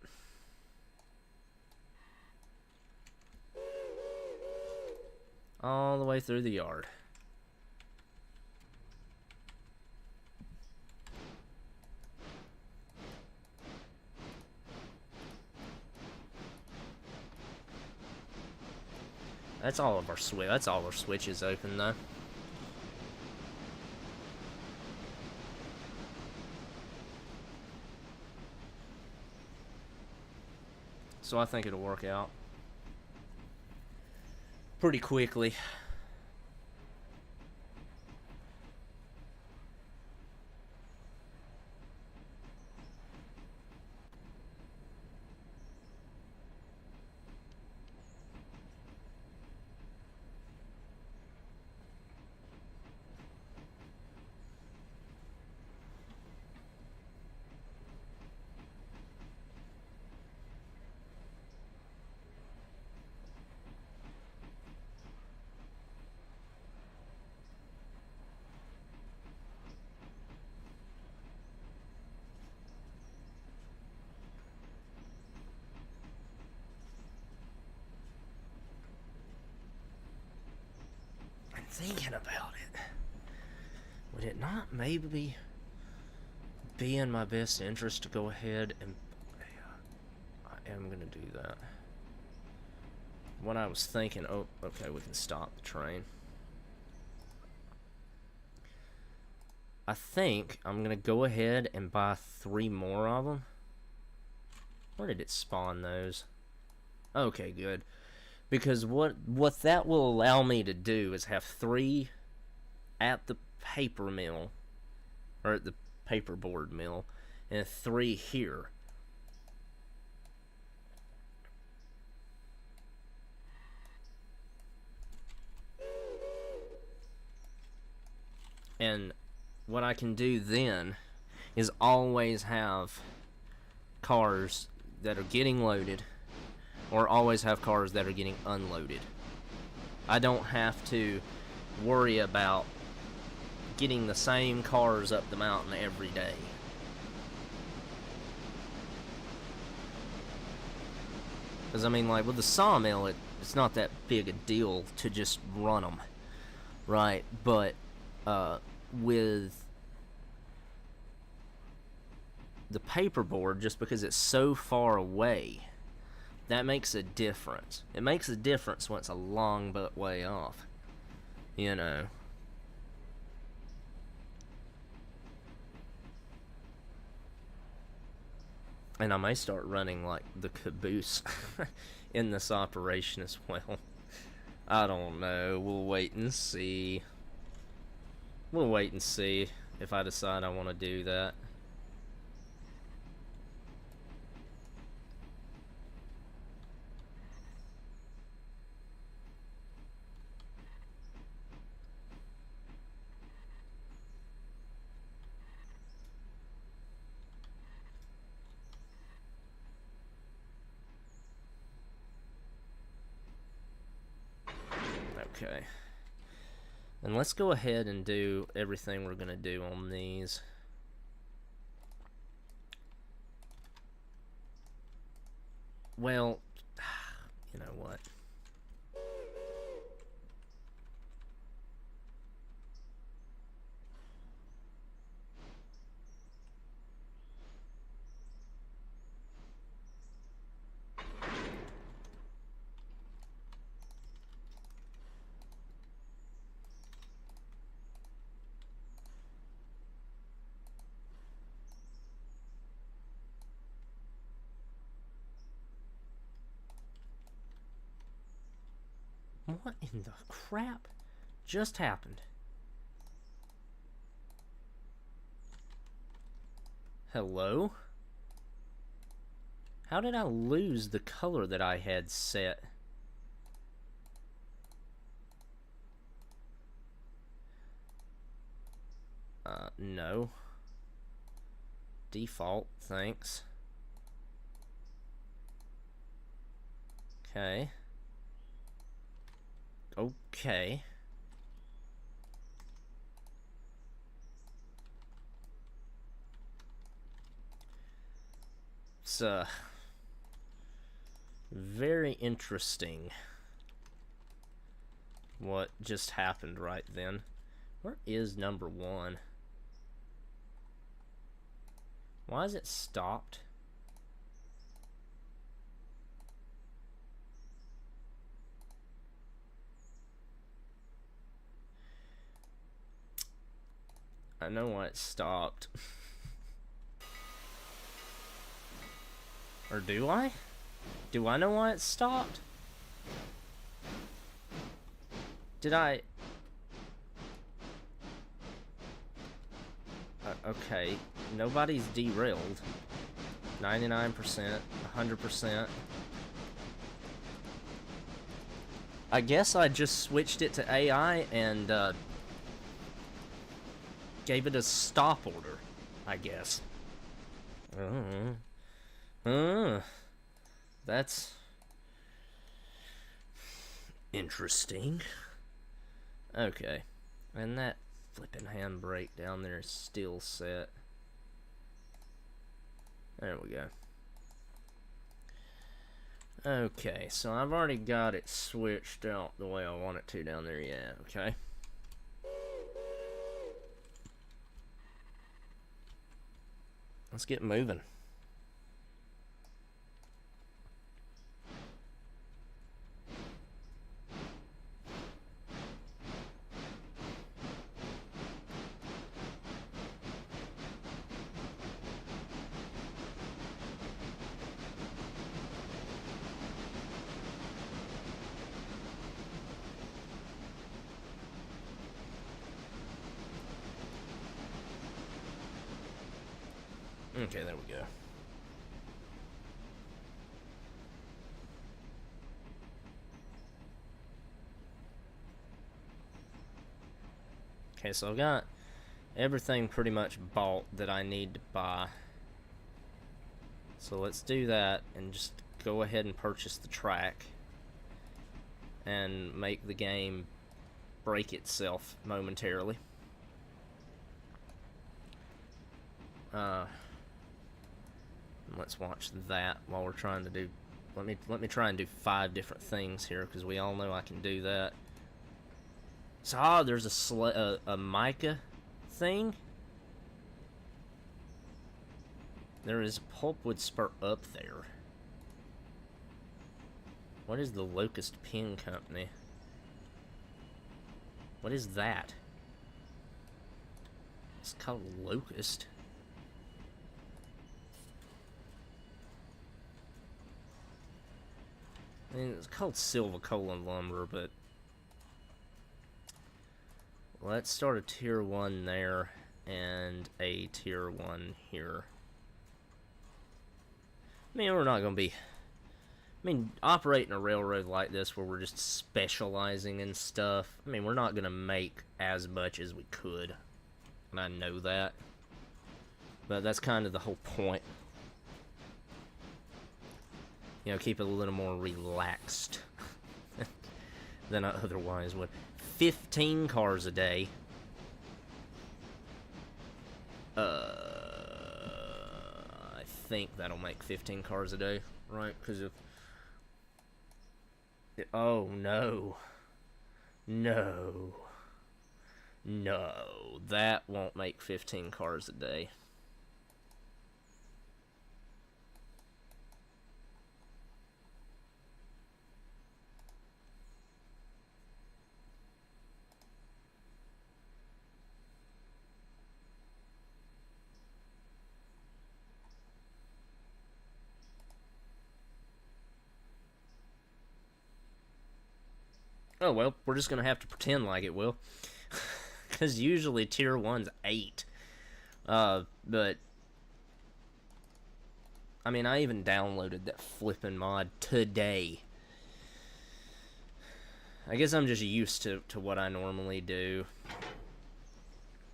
All the way through the yard. That's all of our that's all our switches open though. So I think it'll work out pretty quickly. Thinking about it, would it not maybe be in my best interest to go ahead and I am gonna do that. What I was thinking, oh, okay, we can stop the train. I think I'm gonna go ahead and buy 3 more of them. Where did it spawn those? Okay, good. Because what that will allow me to do is have 3 at the paper mill, or at the paperboard mill, and 3 here. And what I can do then is always have cars that are getting loaded, or always have cars that are getting unloaded. I don't have to worry about getting the same cars up the mountain every day. Because, I mean, like, with the sawmill, it's not that big a deal to just run them, right? But with the paperboard, just because it's so far away, that makes a difference. It makes a difference when it's a long but way off, you know. And I may start running like the caboose in this operation as well. I don't know. We'll wait and see. We'll wait and see if I decide I want to do that. Okay. And let's go ahead and do everything we're going to do on these. Well, you know what? What in the crap just happened? Hello? How did I lose the color that I had set? No. Default, thanks. Okay. Okay. It's very interesting what just happened right then. Where is number 1? Why is it stopped? I know why it stopped. Or do I? Do I know why it stopped? Did I... okay, nobody's derailed. 99%, 100%. I guess I just switched it to AI and gave it a stop order, I guess. That's interesting. Okay, and that flipping handbrake down there is still set. There we go. Okay, so I've already got it switched out the way I want it to down there. Yeah, okay. Let's get moving. Okay, there we go. Okay, so I've got everything pretty much bought that I need to buy. So let's do that and just go ahead and purchase the track and make the game break itself momentarily. Let's watch that while we're trying to do let me try and do 5 different things here, because we all know I can do that. So, there's a mica thing. There is a pulpwood spur up there. What is the Locust Pen Company? What is that? It's called Locust. I mean, it's called Silvicola Lumber, but let's start a tier 1 there and a tier 1 here. I mean, we're not going to be... I mean, operating a railroad like this where we're just specializing in stuff, I mean, we're not going to make as much as we could. And I know that. But that's kind of the whole point. You know, keep it a little more relaxed than I otherwise would. 15 cars a day. I think that'll make 15 cars a day, right? Because if... Oh, no. No. No. That won't make 15 cars a day. Oh, well, we're just going to have to pretend like it will. Because usually tier 1's 8. But... I mean, I even downloaded that flipping mod today. I guess I'm just used to what I normally do.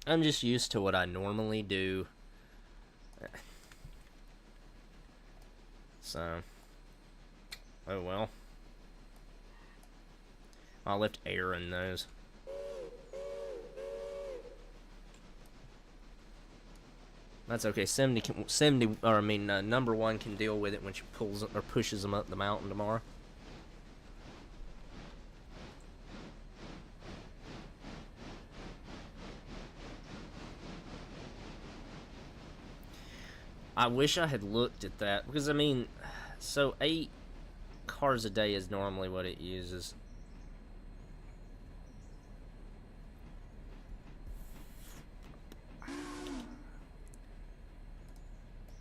I'm just used to what I normally do. So... Oh, well. I left air in those. That's okay. 70, or I mean, number 1 can deal with it when she pulls or pushes them up the mountain tomorrow. I wish I had looked at that, because I mean, so 8 cars a day is normally what it uses.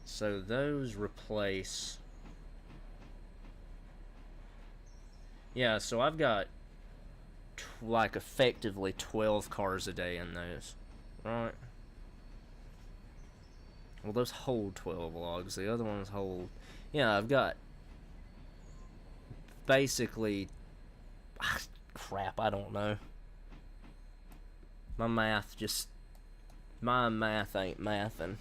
So those replace... Yeah, so I've got, like, effectively 12 cars a day in those. Right? Well, those hold 12 logs. The other ones hold... Yeah, I've got... Basically... Crap, I don't know. My math just... My math ain't mathin'.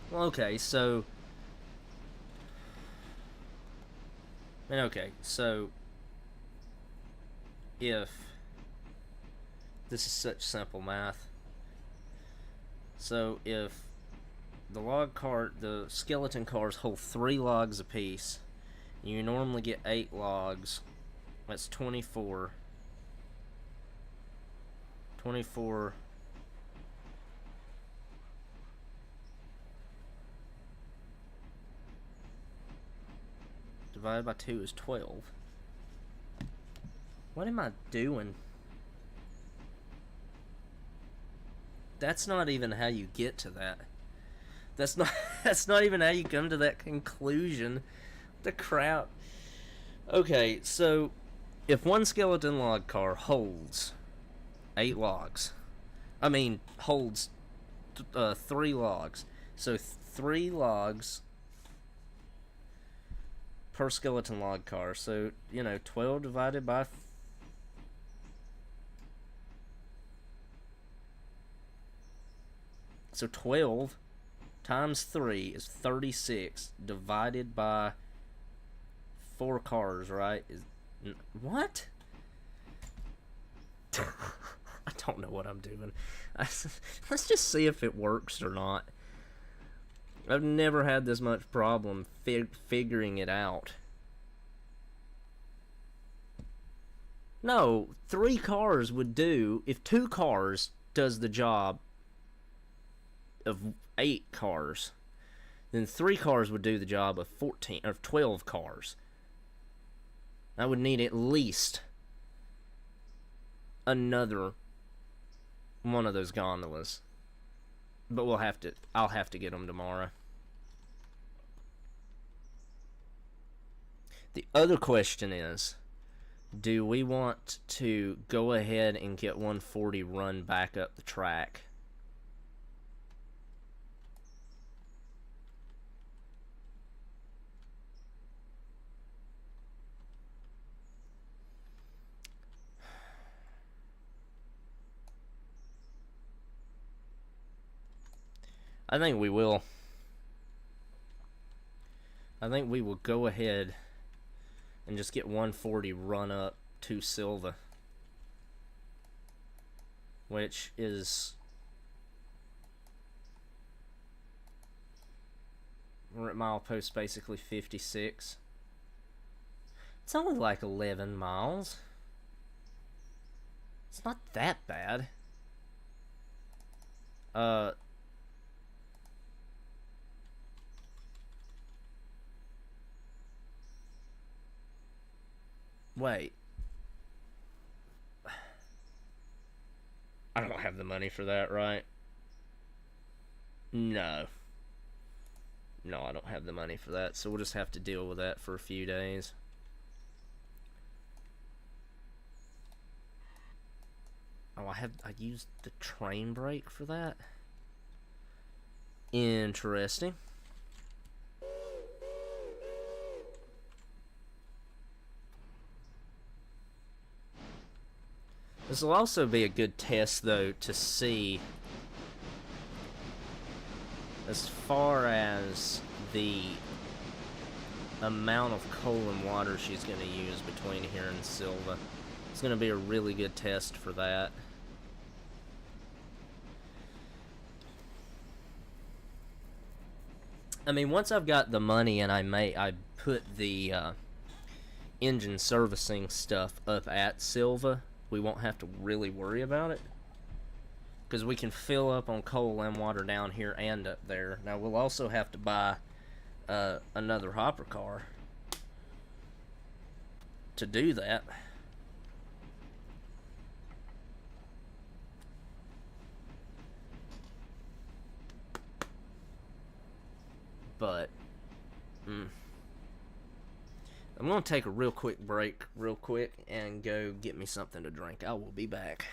Well, okay, so... Okay, so... If... This is such simple math. So, if... The skeleton cars hold 3 logs apiece, you normally get 8 logs. That's 24. 24... divided by 2 is 12. What am I doing? That's not even how you get to that. That's not even how you come to that conclusion. The crap. Okay, so if one skeleton log car holds 8 logs, I mean holds 3 logs. So 3 logs per skeleton log car. So, 12 divided by... So 12 times 3 is 36 divided by 4 cars, right? What? I don't know what I'm doing. Let's just see if it works or not. I've never had this much problem figuring it out. No, 3 cars would do. If 2 cars does the job of 8 cars, then 3 cars would do the job of 14 or 12 cars. I would need at least another one of those gondolas. But I'll have to get them tomorrow. The other question is, do we want to go ahead and get 140 run back up the track? I think we will. I think we will go ahead and just get 140 run up to Silva, which is, we're at milepost basically 56. It's only like 11 miles. It's not that bad. Wait. I don't have the money for that, right? No. No, I don't have the money for that, so we'll just have to deal with that for a few days. Oh, I used the train brake for that? Interesting. This will also be a good test, though, to see as far as the amount of coal and water she's going to use between here and Silva. It's going to be a really good test for that. I mean, once I've got the money and I put the engine servicing stuff up at Silva, we won't have to really worry about it, because we can fill up on coal and water down here and up there. Now we'll also have to buy another hopper car to do that. But I'm going to take a real quick break and go get me something to drink. I will be back.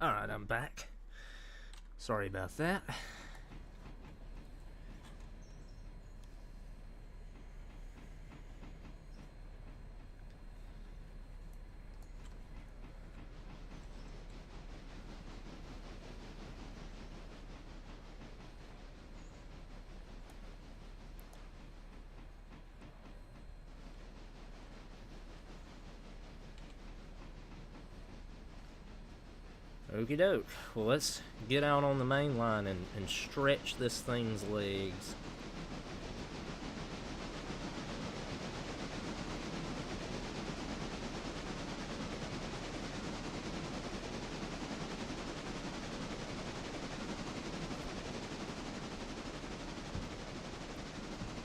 Alright, I'm back. Sorry about that. Okie doke. Well, let's get out on the main line and stretch this thing's legs.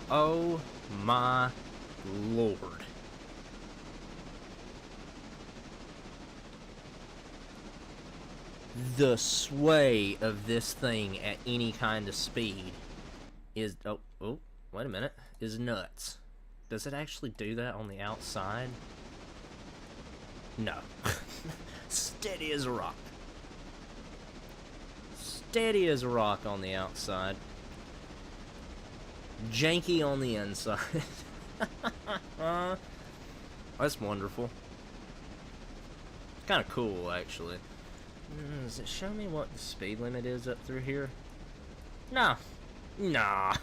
Oh my lord. The sway of this thing at any kind of speed is... Oh, wait a minute. Is nuts. Does it actually do that on the outside? No. Steady as a rock. Steady as a rock on the outside. Janky on the inside. That's wonderful. Kind of cool, actually. Does it show me what the speed limit is up through here? Nah. Nah.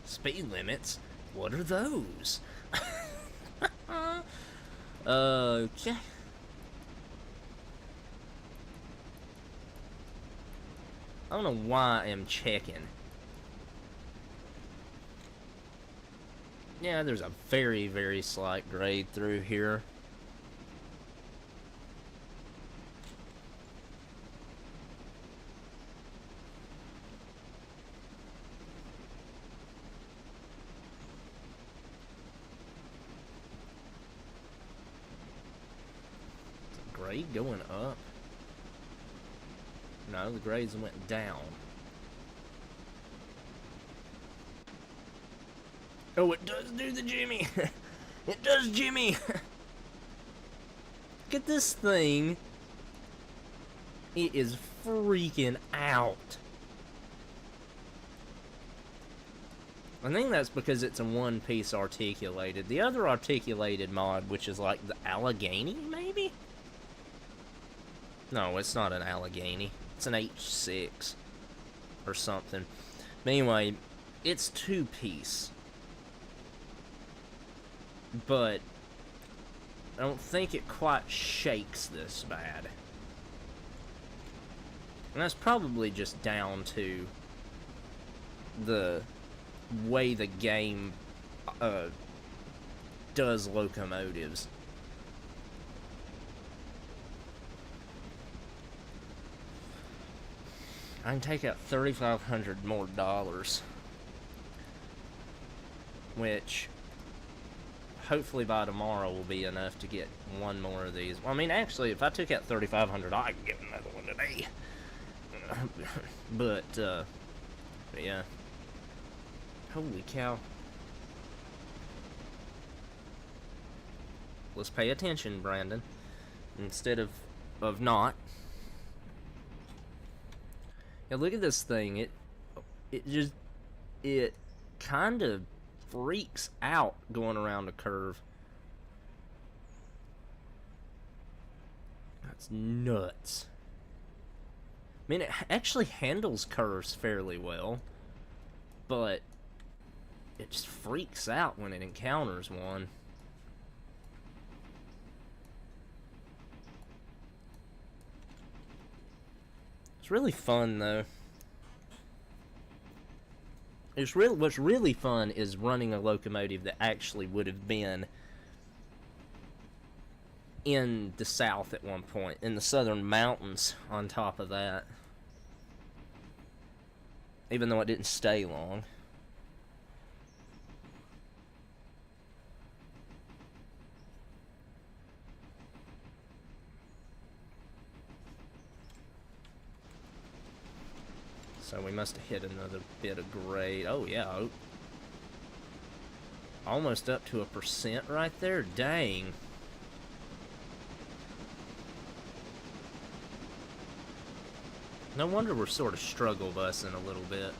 Speed limits? What are those? Okay. I don't know why I'm checking. Yeah, there's a very, very slight grade through here. Grade going up? No, the grades went down. Oh, it does do the Jimmy! It does Jimmy! Look at this thing. It is freaking out. I think that's because it's a one-piece articulated. The other articulated mod, which is like the Allegheny, maybe? No, it's not an Allegheny. It's an H6 or something. But anyway, it's two-piece. But I don't think it quite shakes this bad. And that's probably just down to the way the game does locomotives. I can take out $3,500 more, which hopefully by tomorrow will be enough to get one more of these. Well, I mean, actually, if I took out $3,500, I could get another one today. But yeah. Holy cow. Let's pay attention, Brandon, instead of not. Yeah, look at this thing. It kind of freaks out going around a curve. That's nuts. I mean, it actually handles curves fairly well, but it just freaks out when it encounters one. It's really fun, though. What's really fun is running a locomotive that actually would have been in the South at one point, in the Southern Mountains on top of that. Even though it didn't stay long. So we must have hit another bit of grade. Oh, yeah. Almost up to 1% right there. Dang. No wonder we're sort of struggle busing a little bit.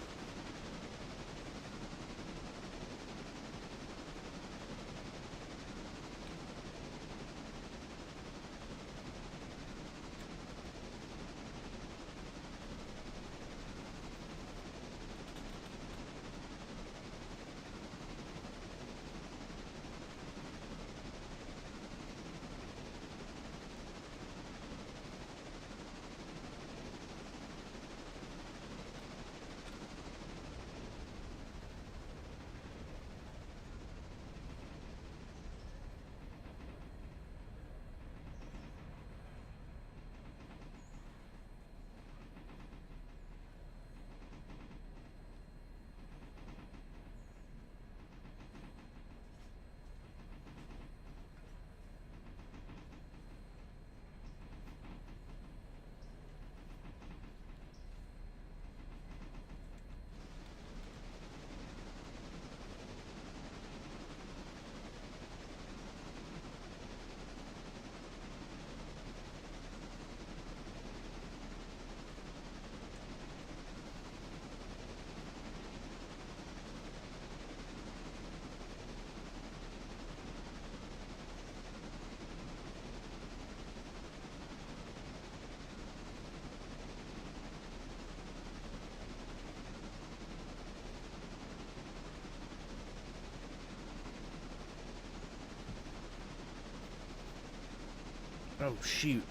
Oh, shoot.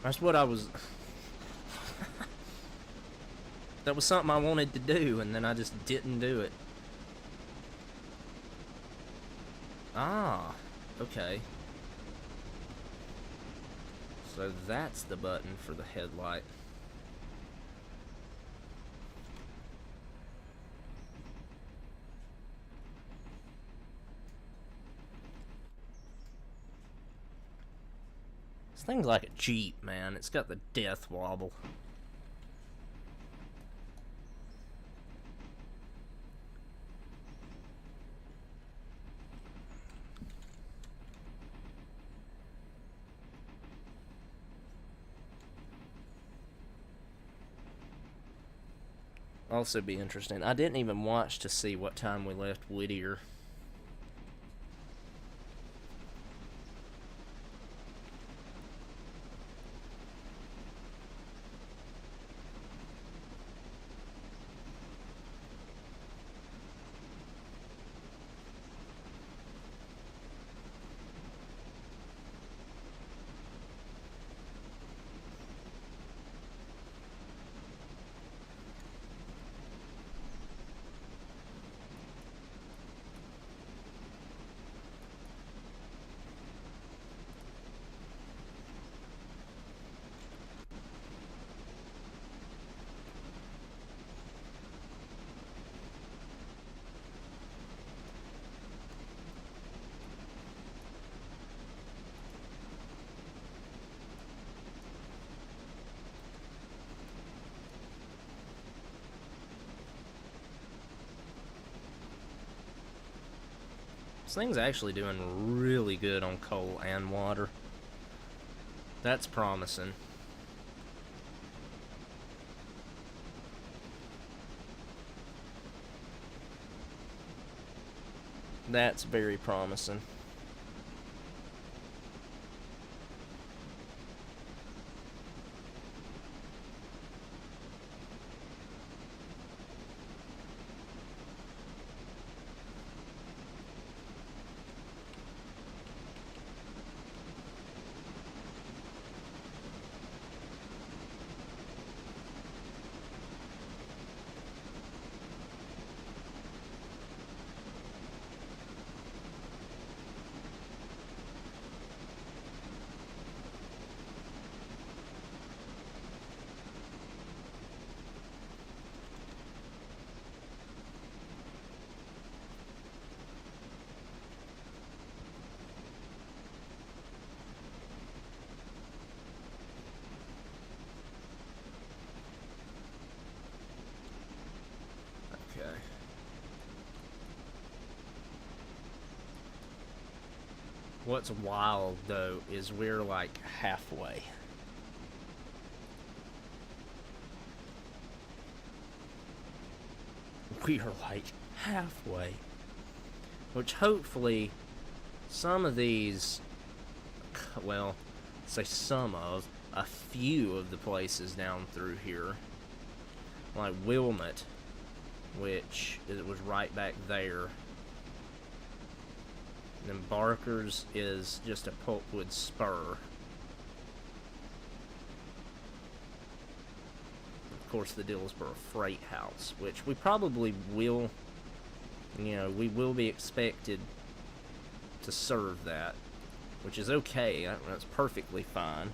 That's what I was... That was something I wanted to do, and then I just didn't do it. Ah, okay. So that's the button for the headlight. This thing's like a Jeep, man. It's got the death wobble. Also be interesting. I didn't even watch to see what time we left Whittier. This thing's actually doing really good on coal and water. That's promising. That's very promising. What's wild, though, is we're like halfway. We are like halfway. Which hopefully some of these, well, say some of, a few of the places down through here, like Wilmot, which it was right back there. And then Barker's is just a pulpwood spur. Of course, the Dillsboro Freight House, which we probably will, you know, we will be expected to serve that, which is okay. That's perfectly fine.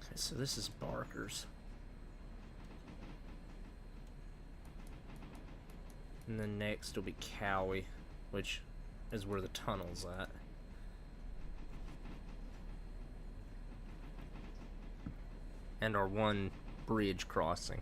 Okay, so this is Barker's. And then next will be Cowie, which is where the tunnel's at. And our one bridge crossing.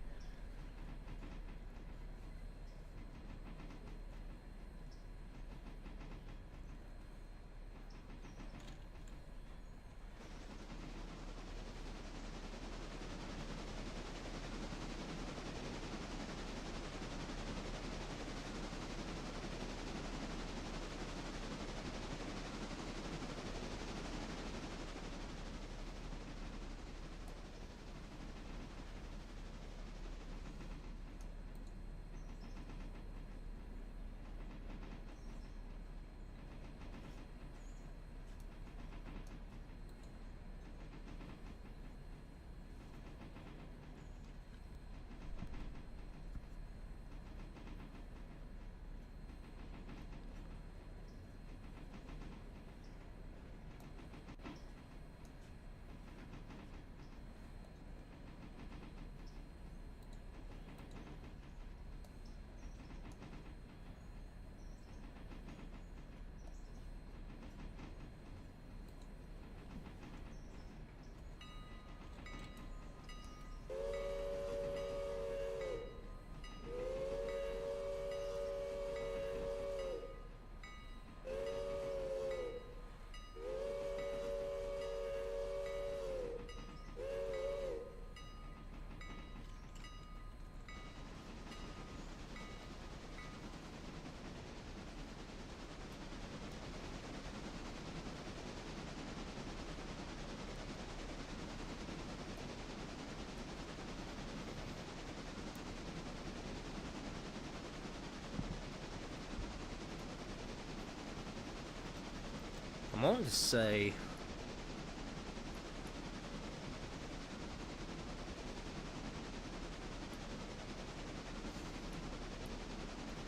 I wanted to say,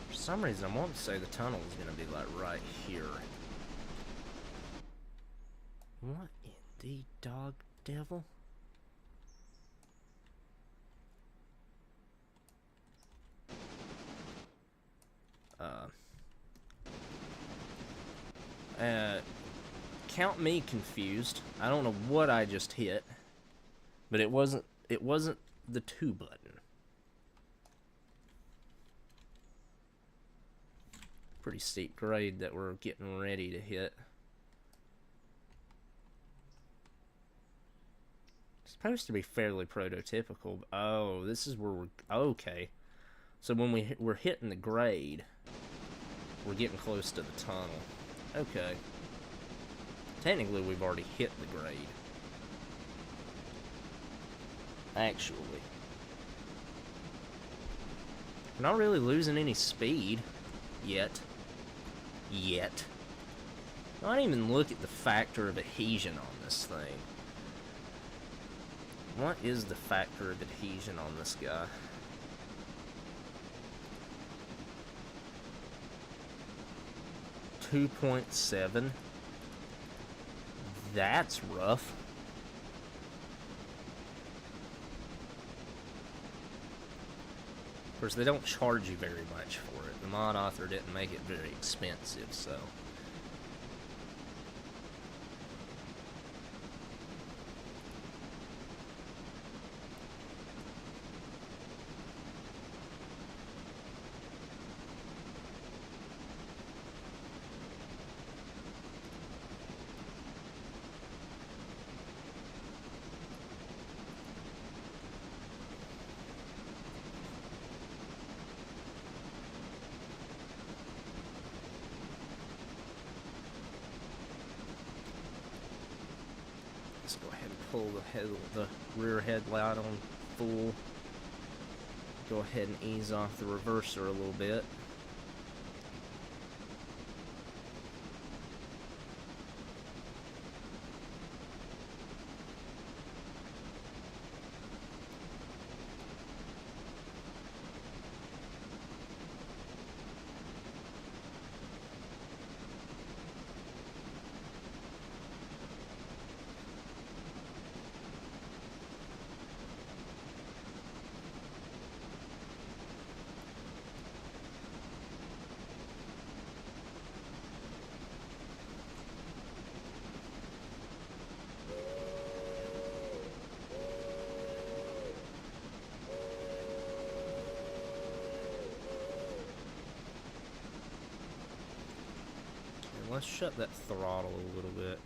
for some reason I want to say the tunnel is going to be like right here. What in the dog devil? Count me confused. I don't know what I just hit, but it wasn't the 2 button. Pretty steep grade that we're getting ready to hit. It's supposed to be fairly prototypical. Oh, this is where we're... Okay. So when we're hitting the grade, we're getting close to the tunnel. Okay. Technically, we've already hit the grade. Actually. We're not really losing any speed. Yet. I don't even look at the factor of adhesion on this thing. What is the factor of adhesion on this guy? .7. That's rough. Of course, they don't charge you very much for it. The mod author didn't make it very expensive, so... Let's go ahead and pull the rear headlight on full. Go ahead and ease off the reverser a little bit. Let's shut that throttle a little bit.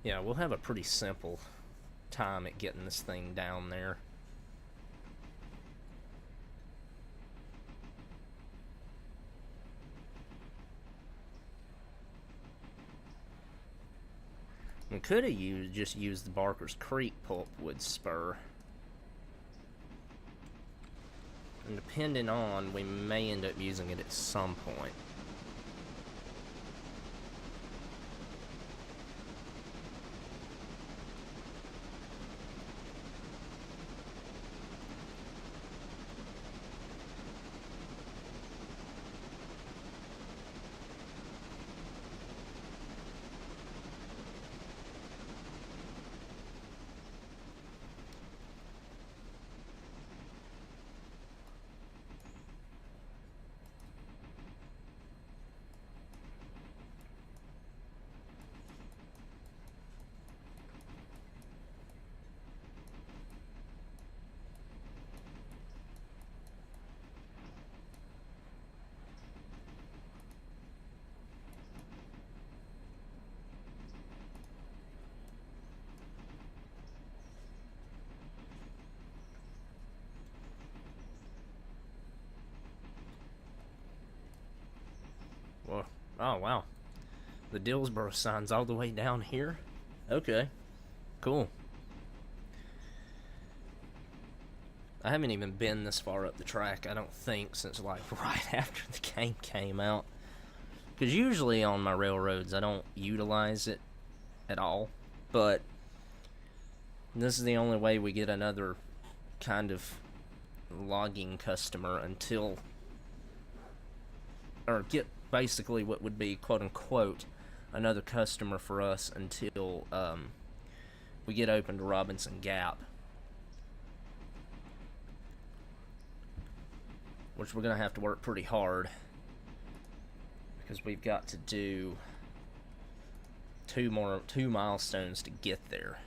Yeah, we'll have a pretty simple time at getting this thing down there. We could have just used the Barker's Creek pulpwood spur. And depending on, we may end up using it at some point. Well, oh wow. The Dillsboro sign's all the way down here? Okay. Cool. I haven't even been this far up the track, I don't think, since like right after the game came out. Because usually on my railroads, I don't utilize it at all. But this is the only way we get another kind of logging customer until, or get basically what would be quote unquote another customer for us until we get open to Robinson Gap, which we're gonna have to work pretty hard because we've got to do two milestones to get there.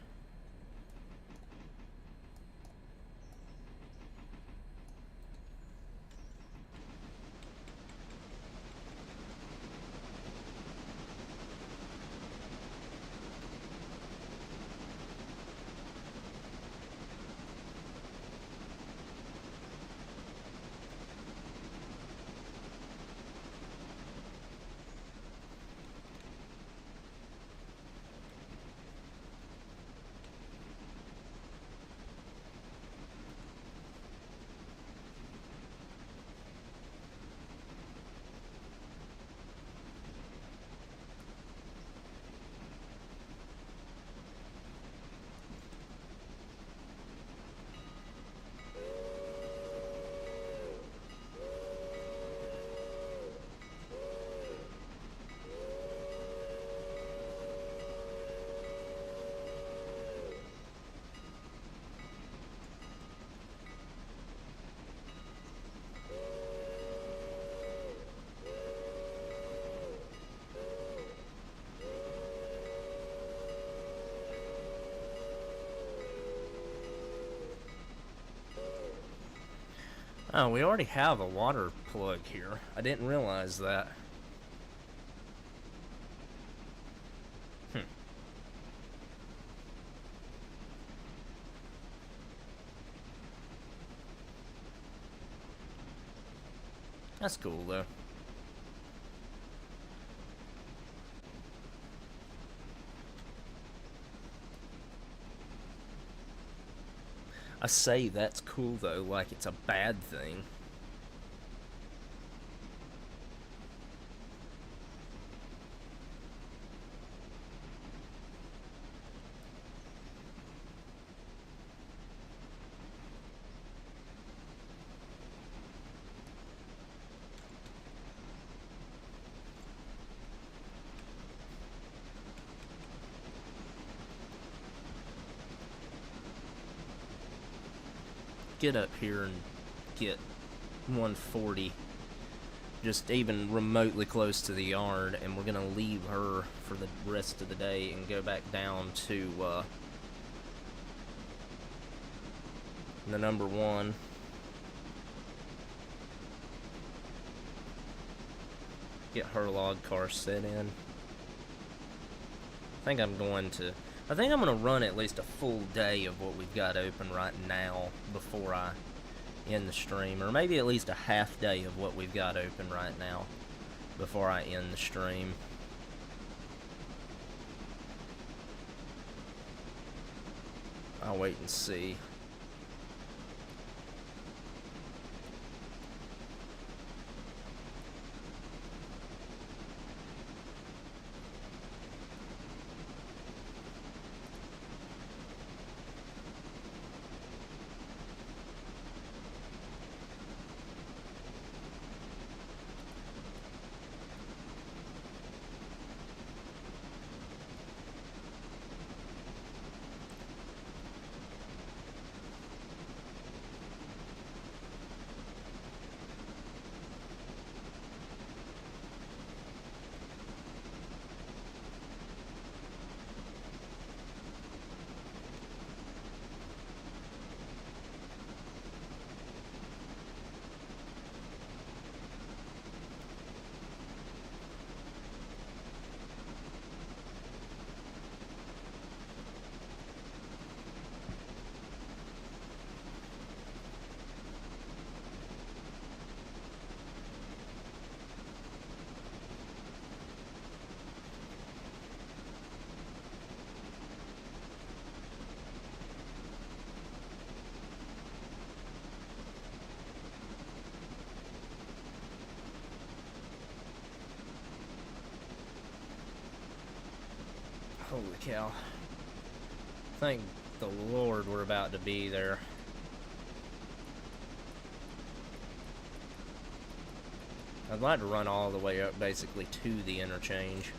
Oh, we already have a water plug here. I didn't realize that. That's cool, though. I say that's cool, though, like it's a bad thing. Get up here and get 140 just even remotely close to the yard, and we're gonna leave her for the rest of the day and go back down to the number 1. Get her log car set in. I think I'm gonna run at least a full day of what we've got open right now before I end the stream, or maybe at least a half day of what we've got open right now before I end the stream. I'll wait and see. Holy cow. Thank the Lord we're about to be there. I'd like to run all the way up basically to the interchange.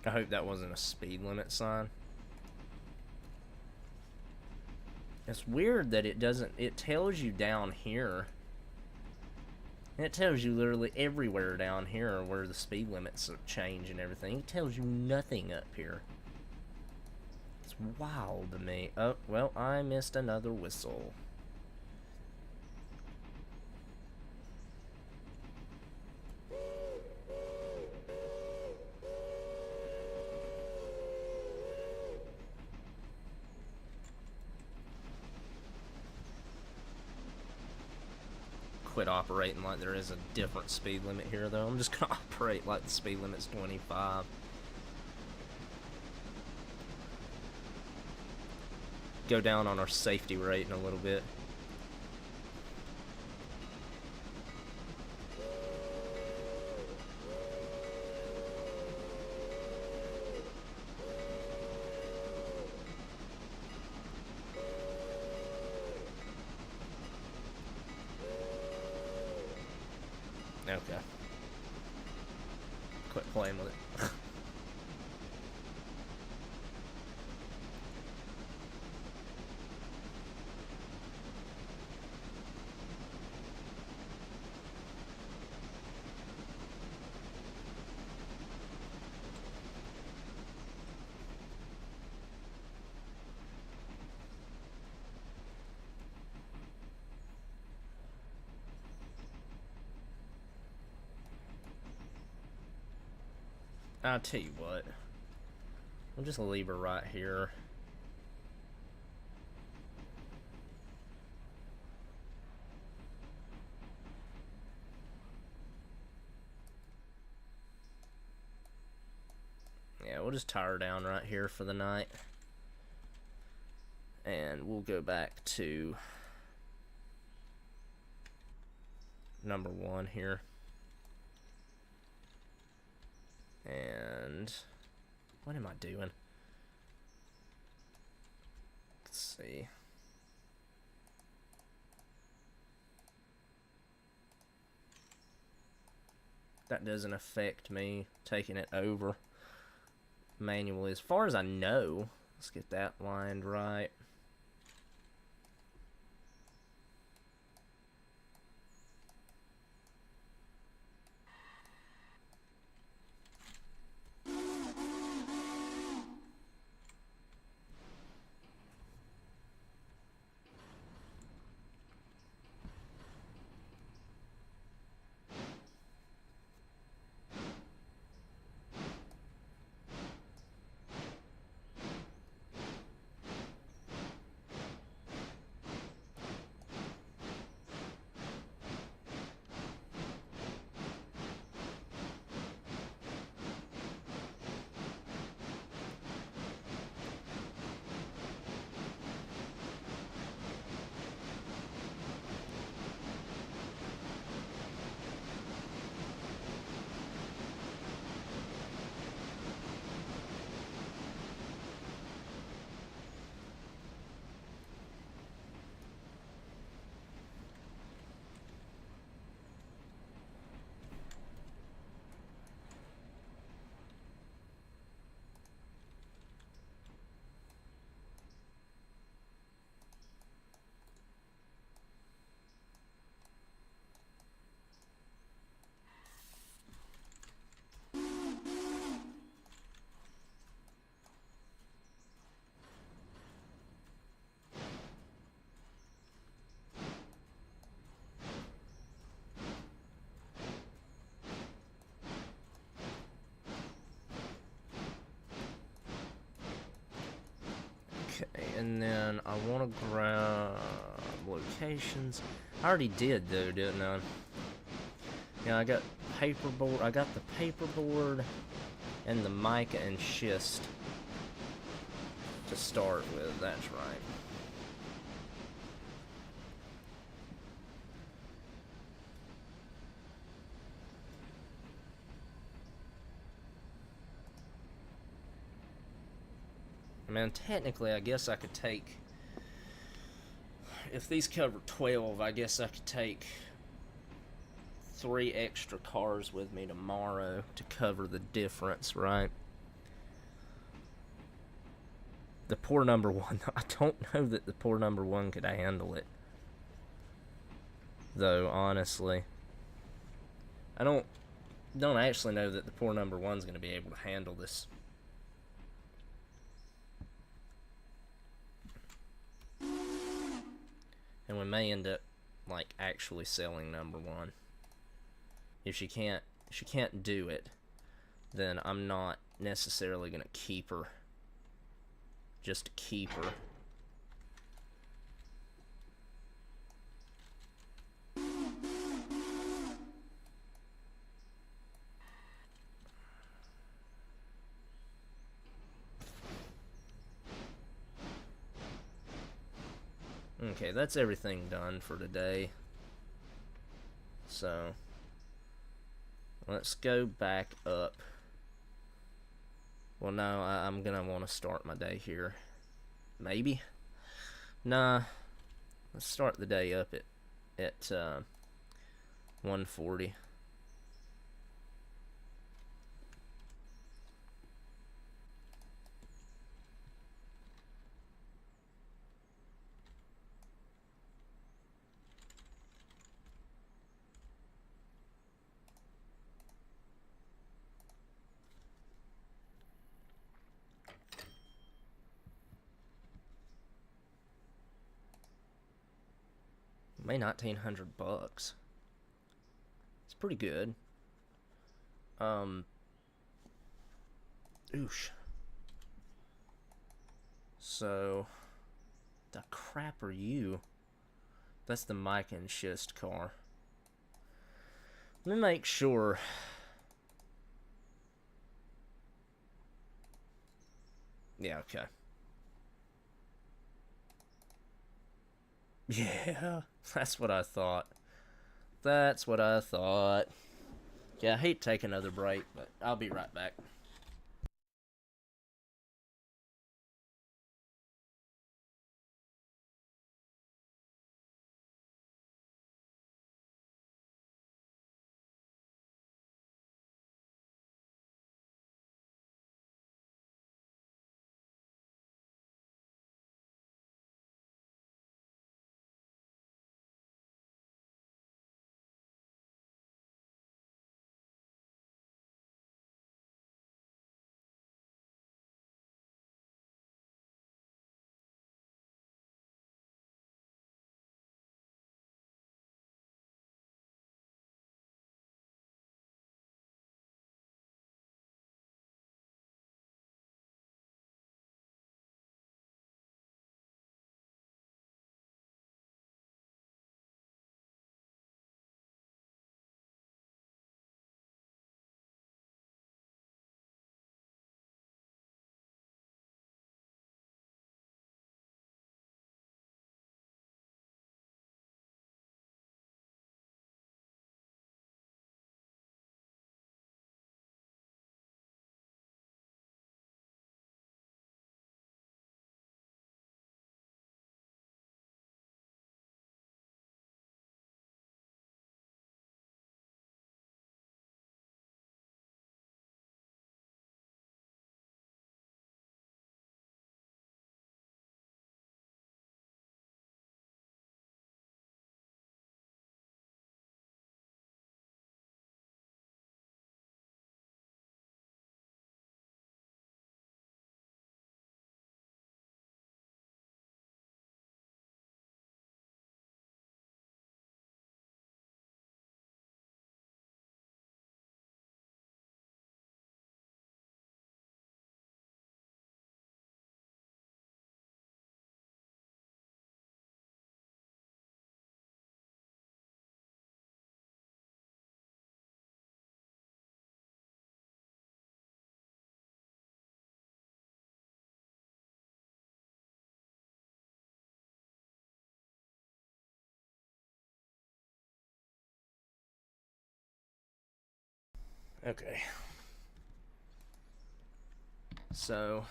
I hope that wasn't a speed limit sign. It's weird that it doesn't, it tells you down here. It tells you literally everywhere down here where the speed limits change and everything. It tells you nothing up here. It's wild to me. Oh, well, I missed another whistle. Quit operating like there is a different speed limit here, though. I'm just gonna operate like the speed limit's 25. Go down on our safety rating a little bit. Okay. Quit playing with it. I'll tell you what. We'll just leave her right here. Yeah, we'll just tie her down right here for the night. And we'll go back to number 1 here. And what am I doing? Let's see. That doesn't affect me taking it over manually as far as I know. Let's get that lined right. Okay, and then I want to grab locations. I already did though, didn't I? Yeah, I got paperboard. I got the paperboard and the mica and schist to start with. That's right. I mean, technically, I guess I could take... If these cover 12, I guess I could take 3 extra cars with me tomorrow to cover the difference, right? The poor number 1, I don't know that the poor number 1 could handle it. Though, honestly. I don't actually know that the poor number 1's going to be able to handle this. And we may end up, like, actually selling number 1. If she can't do it, then I'm not necessarily going to keep her. Just to keep her. Okay, that's everything done for today. So, let's go back up. Well, no, I'm gonna want to start my day here. Maybe? Nah. Let's start the day up at 140. May $1,900. It's pretty good. Oosh. So, the crap are you? That's the mic and schist car. Let me make sure. Yeah, okay. Yeah, that's what I thought. That's what I thought. Yeah, I hate to take another break, but I'll be right back. Okay. So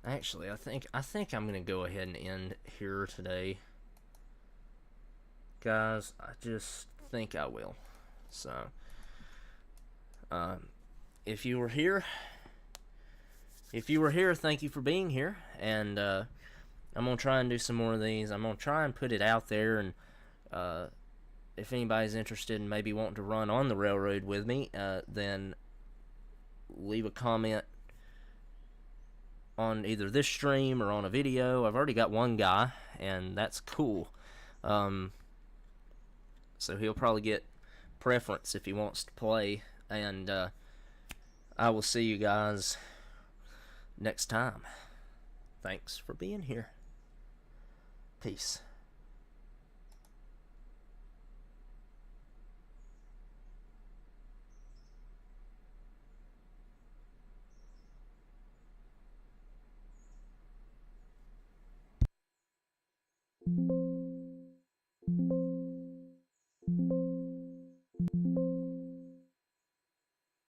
actually, I think I'm gonna go ahead and end here today, guys. I just think I will. So, um, if you were here, thank you for being here, and I'm gonna try and do some more of these. I'm gonna try and put it out there, and uh, if anybody's interested in maybe wanting to run on the railroad with me, then leave a comment on either this stream or on a video. I've already got one guy, and that's cool. So he'll probably get preference if he wants to play, and I will see you guys next time. Thanks for being here. Peace.